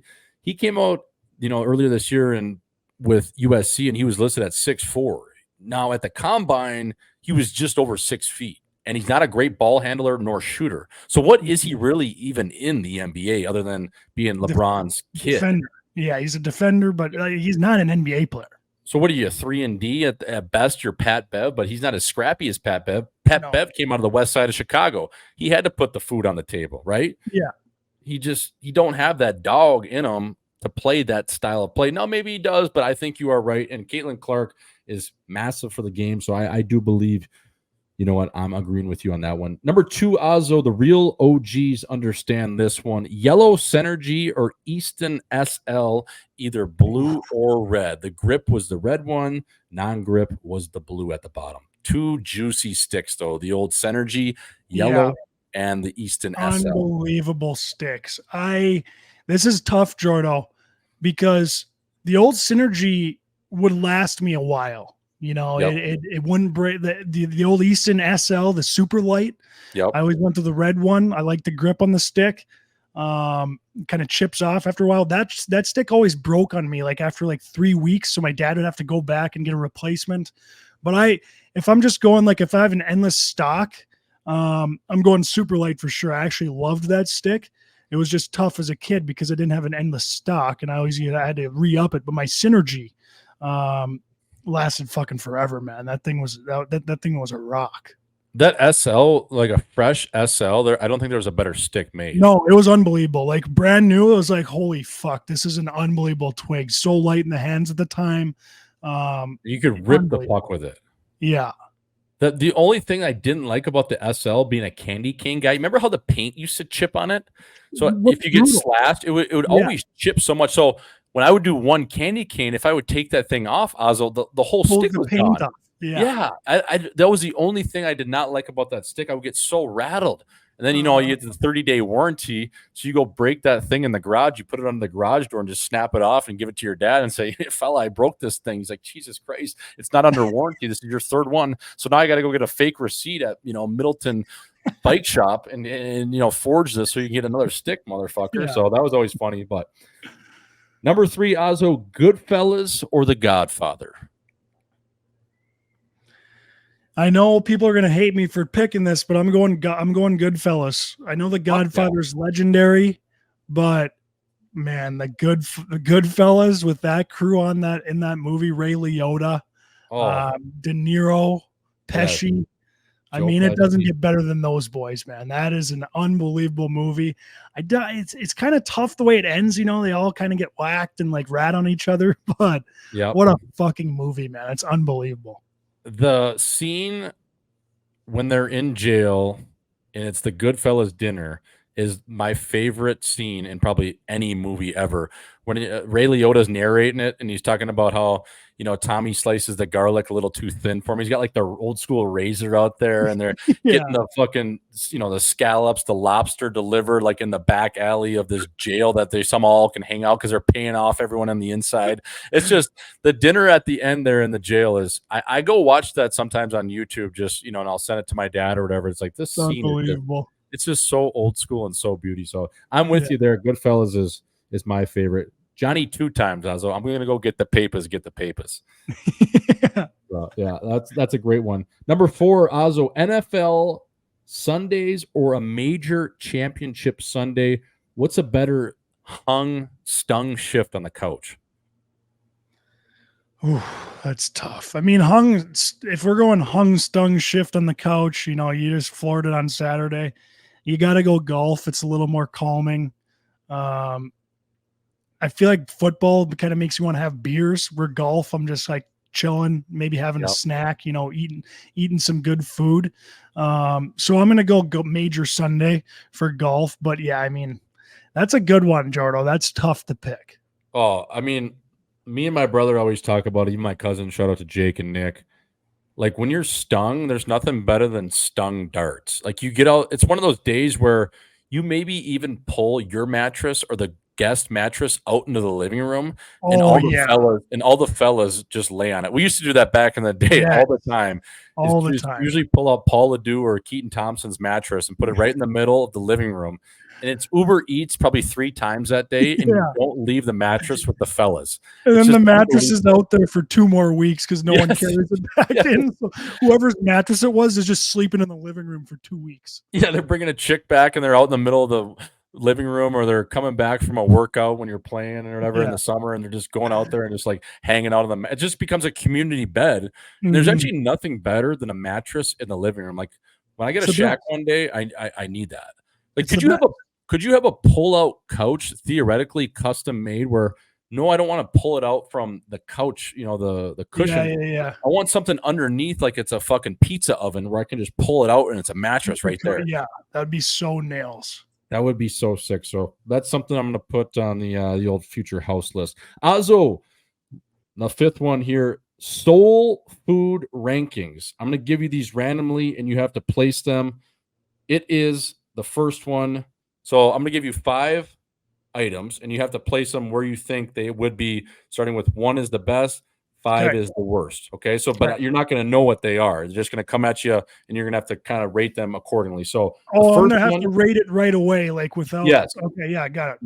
came out, earlier this year and with USC, and he was listed at 6'4". Now at the combine, he was just over 6 feet. And he's not a great ball handler nor shooter. So what is he really even in the NBA other than being LeBron's kid? Defender. Yeah, he's a defender, but he's not an NBA player. So what are you, 3-and-D at best? You're Pat Bev, but he's not as scrappy as Pat Bev. Bev came out of the west side of Chicago. He had to put the food on the table, right? Yeah. He don't have that dog in him to play that style of play. Now, maybe he does, but I think you are right. And Caitlin Clark is massive for the game. So I do believe, you know what? I'm agreeing with you on that one. Number 2, Auzzo, the real OGs understand this one. Yellow Synergy or Easton SL, either blue or red. The grip was the red one. Non-grip was the blue at the bottom. 2 juicy sticks, though. The old Synergy, yellow, and the Easton SL. Unbelievable sticks. This is tough, Jordo, because the old Synergy would last me a while. It wouldn't break the old Easton SL, the super light. Yep. I always went to the red one. I like the grip on the stick. Kind of chips off after a while. That stick always broke on me, like after like 3 weeks. So my dad would have to go back and get a replacement. But if I'm just going, like if I have an endless stock, I'm going super light for sure. I actually loved that stick. It was just tough as a kid because I didn't have an endless stock and I had to re-up it. But my Synergy, lasted fucking forever, man. That thing was that thing was a rock. That SL, like a fresh SL, I don't think there was a better stick made. No, it was unbelievable. Like brand new, it was like, holy fuck, this is an unbelievable twig. So light in the hands at the time. You could rip the puck with it. Yeah. The only thing I didn't like about the SL being a candy cane guy, remember how the paint used to chip on it? So if you get slashed, it would always chip so much. So when I would do one candy cane, if I would take that thing off, Auzzo, the whole stick was gone. Yeah. I that was the only thing I did not like about that stick. I would get so rattled. And then, you get the 30-day warranty. So you go break that thing in the garage, you put it on the garage door and just snap it off and give it to your dad and say, hey, fella, I broke this thing. He's like, Jesus Christ, it's not under warranty. This is your third one. So now I got to go get a fake receipt at, Middleton bike shop and forge this so you can get another stick, motherfucker. Yeah. So that was always funny. But number 3, Auzzo, Goodfellas or The Godfather? I know people are going to hate me for picking this, but I'm going Goodfellas. I know The Godfather's legendary, but man, the Goodfellas with that crew in that movie, Ray Liotta, De Niro, Pesci. Yeah. I mean, it doesn't get better than those boys, man. That is an unbelievable movie. It's kind of tough the way it ends. They all kind of get whacked and like rat on each other, but what a fucking movie, man. It's unbelievable. The scene when they're in jail and it's the Goodfellas dinner is my favorite scene in probably any movie ever. When Ray Liotta's narrating it and he's talking about how, Tommy slices the garlic a little too thin for him. He's got like the old school razor out there and they're getting the fucking, the scallops, the lobster delivered like in the back alley of this jail that they somehow all can hang out because they're paying off everyone on the inside. It's just the dinner at the end there in the jail is, I go watch that sometimes on YouTube just, and I'll send it to my dad or whatever. It's like this scene unbelievable. It's just so old school and so beauty. So I'm with you there. Goodfellas is my favorite. Johnny 2 times, Auzzo. I'm going to go get the papers. So, that's a great one. Number 4, Auzzo, NFL Sundays or a major championship Sunday. What's a better stung shift on the couch? Ooh, that's tough. I mean, if we're going stung shift on the couch, you just floored it on Saturday. You got to go golf. It's a little more calming. I feel like football kind of makes you want to have beers. Where golf, I'm just like chilling, maybe having a snack, eating some good food. So I'm going to go major Sunday for golf. But yeah, I mean, that's a good one, Jardo. That's tough to pick. Oh, I mean, me and my brother always talk about it. Even my cousin, shout out to Jake and Nick. Like when you're stung, there's nothing better than stung darts. Like you get out, it's one of those days where you maybe even pull your mattress or the guest mattress out into the living room and all the fellas just lay on it. We used to do that back in the day all the time. Usually pull out Paul Ledoux or Keaton Thompson's mattress and put it right in the middle of the living room. And it's Uber Eats probably 3 times that day, and you don't leave the mattress with the fellas. And then the mattress is out there for 2 more weeks because no one carries it back in. So whoever's mattress it was is just sleeping in the living room for 2 weeks. Yeah, they're bringing a chick back, and they're out in the middle of the living room, or they're coming back from a workout when you're playing or whatever in the summer, and they're just going out there and just like hanging out on it just becomes a community bed. Mm-hmm. There's actually nothing better than a mattress in the living room. Like when I get a shack one day, I need that. Like could you have a pull-out couch theoretically custom made where no, I don't want to pull it out from the couch, the cushion. Yeah. I want something underneath like it's a fucking pizza oven where I can just pull it out and it's a mattress right there. Yeah, that'd be so nails. That would be so sick. So that's something I'm going to put on the old future house list. Auzzo, the 5th one here, soul food rankings. I'm going to give you these randomly and you have to place them. It is the first one. So I'm going to give you 5 items and you have to place them where you think they would be, starting with 1 is the best, 5 is the worst. Okay. So, but you're not going to know what they are. They're just going to come at you and you're going to have to kind of rate them accordingly. So, I'm going to have to rate it right away, like without. Yes. Okay. Yeah. I got it.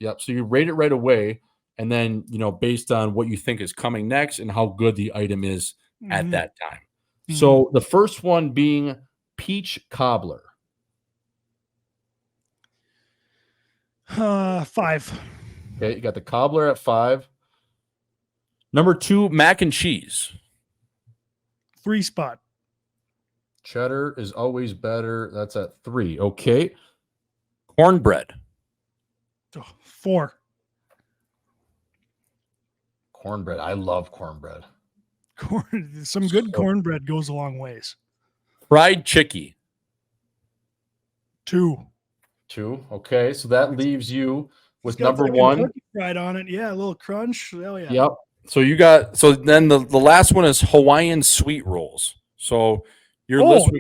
Yep. So you rate it right away. And then, based on what you think is coming next and how good the item is at that time. Mm-hmm. So the first one being peach cobbler. 5. Okay, you got the cobbler at 5. Number 2, mac and cheese. 3 spot. Cheddar is always better. That's at 3. Okay. Cornbread. 4. Cornbread. I love cornbread. Some good cornbread goes a long ways. Fried chicky. 2. Okay, so that leaves you with number 1. Fried on it, yeah, a little crunch. Oh yeah. Yep. So then the last one is Hawaiian sweet rolls. So your list.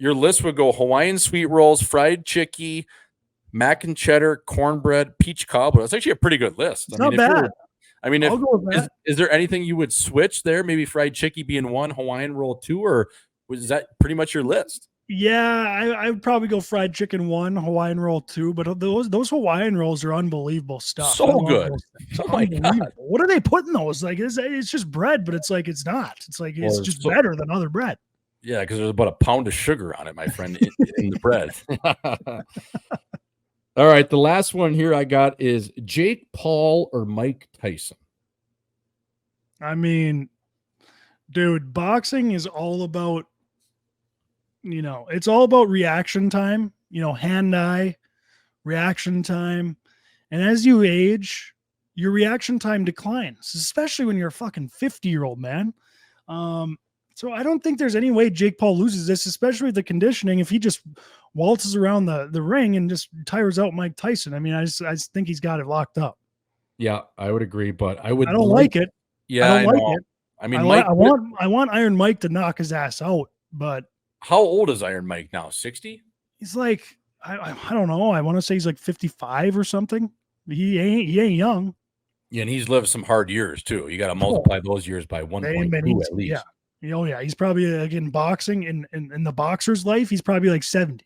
your list would go Hawaiian sweet rolls, fried chicky, mac and cheddar, cornbread, peach cobbler. That's actually a pretty good list. It's not bad. If I'll go with that. is there anything you would switch there? Maybe fried chicky being one, Hawaiian roll two, or was that pretty much your list? Yeah, I would probably go fried chicken 1, Hawaiian roll 2, but those Hawaiian rolls are unbelievable stuff. So good. Oh my God. What are they putting those? Like it's just bread, but it's like it's not. It's like it's just better than other bread. Yeah, because there's about a pound of sugar on it, my friend, in the bread. All right, the last one here I got is Jake Paul or Mike Tyson. I mean, dude, boxing is all about, it's all about reaction time, hand-eye reaction time. And as you age, your reaction time declines, especially when you're a fucking 50-year-old man. So I don't think there's any way Jake Paul loses this, especially with the conditioning. If he just waltzes around the ring and just tires out Mike Tyson, I mean, I just think he's got it locked up. Yeah, I would agree, but I don't like it. Yeah, I don't like it. I mean, I want Iron Mike to knock his ass out, but how old is Iron Mike now? 60? He's like, I don't know. I want to say he's like 55 or something. He ain't young. Yeah, and he's lived some hard years too. You got to multiply those years by 1.2 at least. Yeah. Yeah. He's probably again boxing in the boxer's life. He's probably like 70.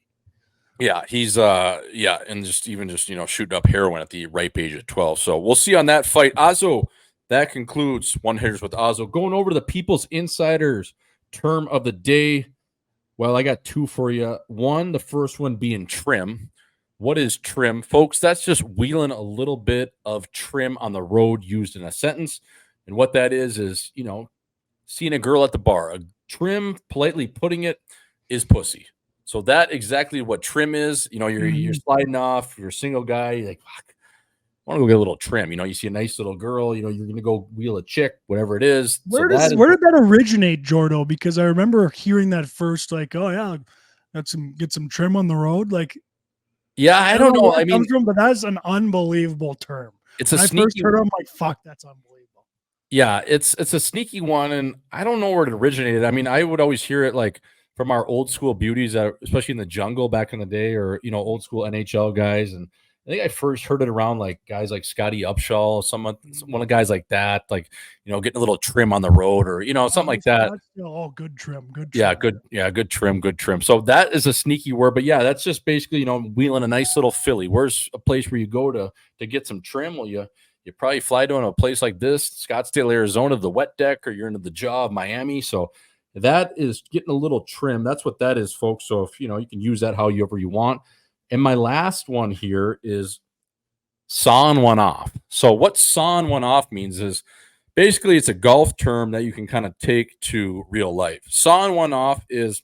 Yeah, he's and just shooting up heroin at the ripe age of 12. So we'll see on that fight. Auzzo, that concludes One Hitters with Auzzo. Going over to the People's Insiders term of the day. Well, I got two for you. One, the first one being trim. What is trim? Folks, that's just wheeling a little bit of trim on the road used in a sentence. And what that is, seeing a girl at the bar. A trim, politely putting it, is pussy. So that exactly what trim is. You're sliding off. You're a single guy. You're like, fuck, I want to go get a little trim. You see a nice little girl. You're going to go wheel a chick, whatever it is. Where did that originate, Jordo? Because I remember hearing that first, like, oh yeah, get some trim on the road. Like, yeah, I don't know. I mean, but that's an unbelievable term. It's a when sneaky. I first heard it, I'm like, fuck, that's unbelievable. Yeah, it's a sneaky one, and I don't know where it originated. I mean, I would always hear it like from our old school beauties, especially in the jungle back in the day, or old school NHL guys. And I think I first heard it around like guys like Scottie Upshaw, one of the guys like that, like getting a little trim on the road, or something like that. Good trim. Good trim. So that is a sneaky word, but yeah, that's just basically wheeling a nice little filly. Where's a place where you go to get some trim? Well, you probably fly to a place like this, Scottsdale, Arizona, the wet deck, or you're into the jaw of Miami. So that is getting a little trim. That's what that is, folks. So if you can use that however you want. And my last one here is sawing one off. So what sawing one off means is basically it's a golf term that you can kind of take to real life. Sawing one off is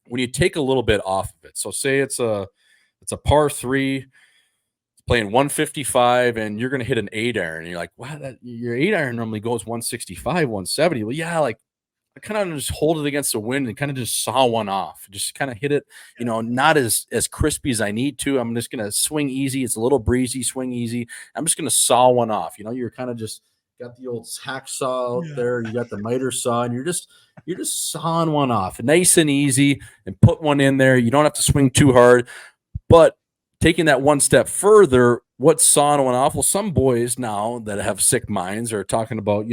when you take a little bit off of it. So say it's a par 3, playing 155, and you're going to hit an 8-iron. And you're like, wow, your 8-iron normally goes 165, 170. Well, yeah, like I kind of just hold it against the wind and kind of just saw one off. Just kind of hit it, not as crispy as I need to. I'm just going to swing easy. It's a little breezy, swing easy. I'm just going to saw one off. You're kind of just got the old hacksaw out there. You got the miter saw, and you're just sawing one off, nice and easy, and put one in there. You don't have to swing too hard. But taking that one step further, what's sawing one off? Well, some boys now that have sick minds are talking about,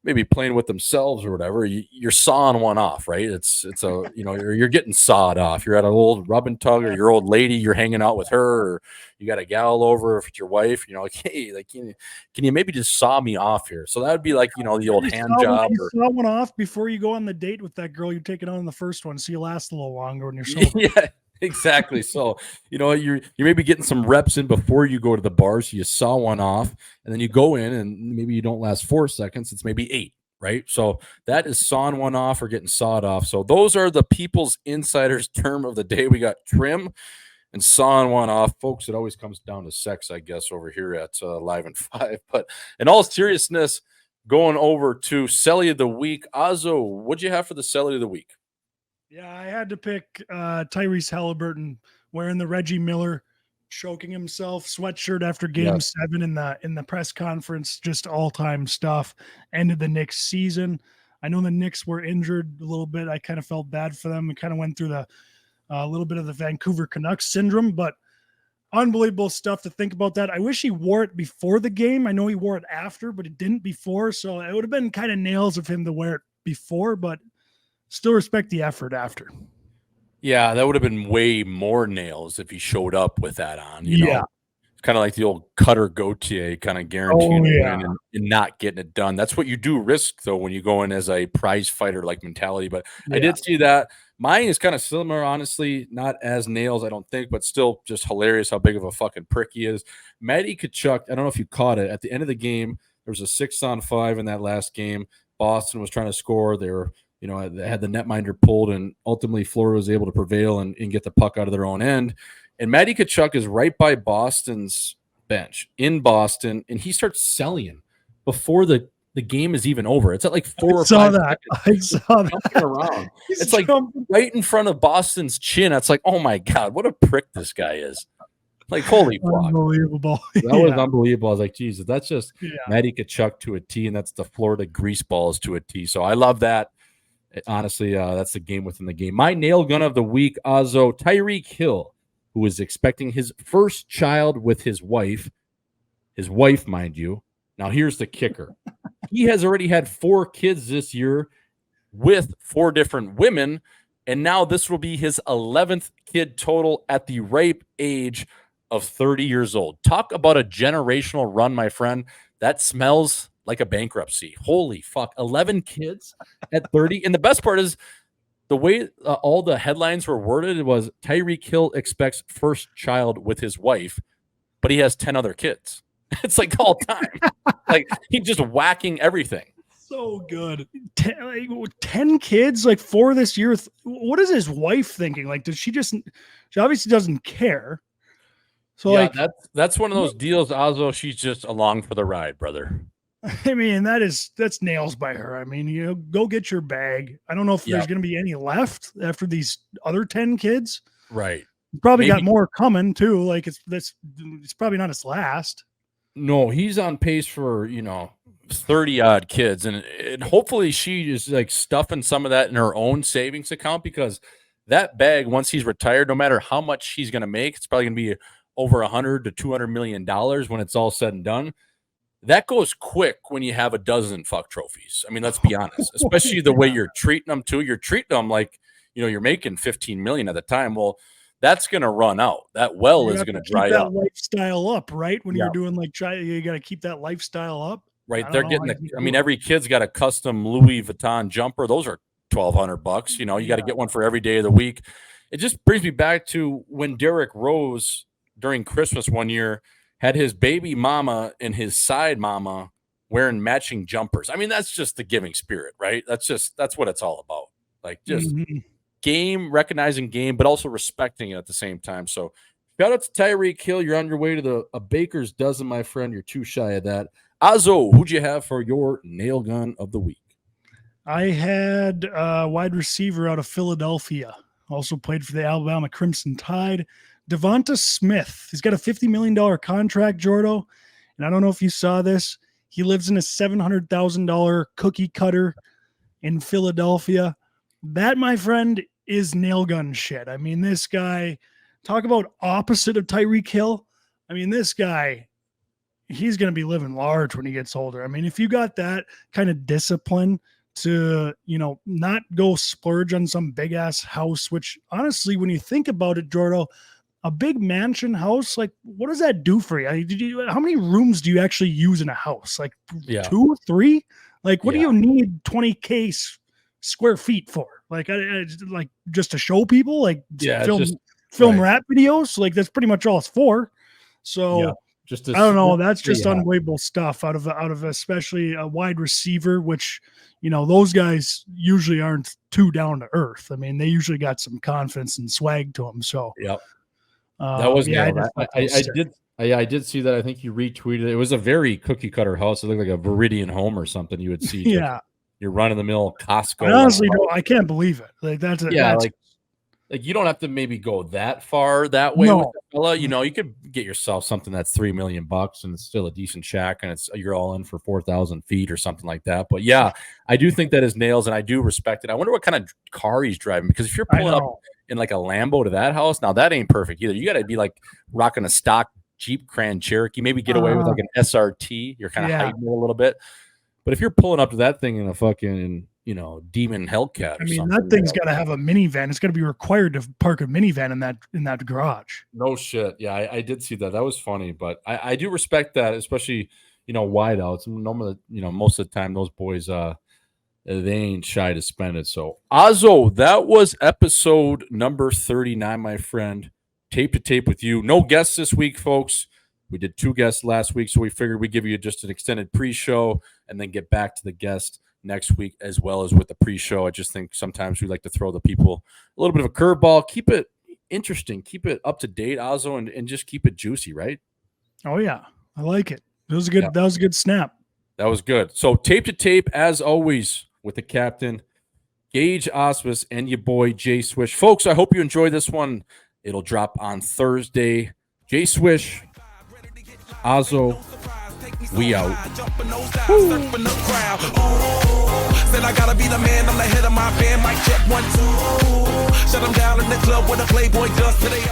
maybe playing with themselves or whatever. You're sawing one off, right? You're getting sawed off. You're at an old rub and tug, or your old lady, you're hanging out with her, or you got a gal over if it's your wife, like, hey, like, can you maybe just saw me off here? So that would be like, the old hand job. Saw one off before you go on the date with that girl you're taking on the first one, so you last a little longer when you're sober. Yeah. Exactly. So, you're maybe getting some reps in before you go to the bar. So you saw one off, and then you go in, and maybe you don't last 4 seconds. It's maybe 8, right? So that is sawing one off or getting sawed off. So those are the People's Insiders term of the day. We got trim and sawing one off. Folks, it always comes down to sex, I guess, over here at Live in 5. But in all seriousness, going over to Selly of the Week. Auzzo, what'd you have for the Selly of the Week? Yeah, I had to pick Tyrese Halliburton wearing the Reggie Miller choking himself sweatshirt after Game 7 in the press conference. Just all time stuff. Ended the Knicks season. I know the Knicks were injured a little bit. I kind of felt bad for them. We kind of went through the little bit of the Vancouver Canucks syndrome, but unbelievable stuff to think about that. I wish he wore it before the game. I know he wore it after, but it didn't before. So it would have been kind of nails of him to wear it before, but still respect the effort after. Yeah, that would have been way more nails if he showed up with that on. You know, kind of like the old Cutter Gauthier kind of guaranteeing to win and not getting it done. That's what you do risk, though, when you go in as a prize fighter like mentality. But I did see that. Mine is kind of similar, honestly, not as nails, I don't think, but still just hilarious how big of a fucking prick he is. Matty Tkachuk, I don't know if you caught it. At the end of the game, there was a 6-on-5 in that last game. Boston was trying to score. They were, you know, they had the netminder pulled, and ultimately Florida was able to prevail and get the puck out of their own end. And Matty Tkachuk is right by Boston's bench in Boston, and he starts selling before the game is even over. It's at like 4 or 5 seconds. I saw that. Around. It's like right in front of Boston's chin. It's like, oh my God, what a prick this guy is. Like, holy fuck. Unbelievable. That was unbelievable. I was like, Jesus, that's just Matty Tkachuk to a T, and that's the Florida Greaseballs to a T. So I love that. Honestly, that's the game within the game. My nail gun of the week, Auzzo, Tyreek Hill, who is expecting his first child with his wife, mind you. Now, here's the kicker. He has already had 4 kids this year with 4 different women, and now this will be his 11th kid total at the ripe age of 30 years old. Talk about a generational run, my friend. That smells like a bankruptcy. Holy fuck. 11 kids at 30. And the best part is the way all the headlines were worded was Tyreek Hill expects first child with his wife, but he has 10 other kids. It's like all time. Like he's just whacking everything. So good. 10 kids, like 4 this year. What is his wife thinking? Like, she obviously doesn't care. So yeah, like that's one of those deals, Auzzo. She's just along for the ride, brother. I mean, that's nails by her. I mean, you know, go get your bag. I don't know if there's going to be any left after these other 10 kids. Right. Probably got more coming too. Like it's probably not his last. No, he's on pace for, 30 odd kids. And hopefully she is like stuffing some of that in her own savings account, because that bag, once he's retired, no matter how much he's going to make, it's probably going to be over $100 to $200 million when it's all said and done. That goes quick when you have a dozen fuck trophies. I mean, let's be honest, especially the way you're treating them too. You're treating them like, you're making 15 million at the time. Well, that's going to run out. That well is going to dry up. Lifestyle up, right? When you're doing you got to keep that lifestyle up. Right. They're getting every kid's got a custom Louis Vuitton jumper. Those are $1,200. You got to get one for every day of the week. It just brings me back to when Derrick Rose during Christmas one year had his baby mama and his side mama wearing matching jumpers. I mean, that's just the giving spirit, right? That's what it's all about. Like just recognizing game, but also respecting it at the same time. So shout out to Tyreek Hill. You're on your way to a baker's dozen, my friend. You're too shy of that. Auzzo, who'd you have for your nail gun of the week? I had a wide receiver out of Philadelphia. Also played for the Alabama Crimson Tide. Devonta Smith. He's got a $50 million contract, Jordo. And I don't know if you saw this. He lives in a $700,000 cookie cutter in Philadelphia. That, my friend, is nail gun shit. I mean, this guy, talk about opposite of Tyreek Hill. I mean, this guy, he's going to be living large when he gets older. I mean, if you got that kind of discipline to, not go splurge on some big ass house, which honestly, when you think about it, Jordo, a big mansion house, like what does that do for you? How many rooms do you actually use in a house? Like 2, 3? Like what do you need 20K square feet for? Like, like just to show people, like film rap videos. Like that's pretty much all it's for. So I don't know. That's just unbelievable stuff out of especially a wide receiver, which, those guys usually aren't too down to earth. I mean, they usually got some confidence and swag to them. So that was I did see that. I think you retweeted it. It was a very cookie cutter house. It looked like a Viridian home or something you would see. You're running the mill Costco. I honestly I can't believe it. Like that's Like, you don't have to maybe go that far that way with No. the fella. You know, you could get yourself something that's $3 million and it's still a decent shack, and you're all in for 4,000 feet or something like that. But yeah, I do think that is nails, and I do respect it. I wonder what kind of car he's driving, because if you're I pulling up know. in like a Lambo to that house, now that ain't perfect either. You got to be like rocking a stock Jeep Grand Cherokee, maybe get away with like an SRT. You're kind of hiding it a little bit. But if you're pulling up to that thing in a fucking, you know, Demon Hellcat, I mean, that thing's got to have a minivan. It's got to be required to park a minivan in that garage. No shit. Yeah, I did see that. That was funny, but I do respect that, especially, you know, wideouts. Normally, you know, most of the time those boys, they ain't shy to spend it. So, Auzzo, that was episode number 39, my friend. Tape to tape with you. No guests this week, folks. We did 2 guests last week, so we figured we'd give you just an extended pre-show and then get back to the guest next week as well as with the pre-show. I just think sometimes we like to throw the people a little bit of a curveball, keep it interesting, keep it up to date, Auzzo, and just keep it juicy, right? Oh yeah, I like it. That was a good. Yeah. That was a good snap. That was good. So tape to tape, as always, with the captain, Gage Osmus, and your boy Jay Swish. Folks, I hope you enjoyed this one. It'll drop on Thursday. Jay Swish, Auzzo, we out. Said I gotta be the man, I'm the head of my band. Mic check 1, 2. Shut them down in the club with a Playboy does today.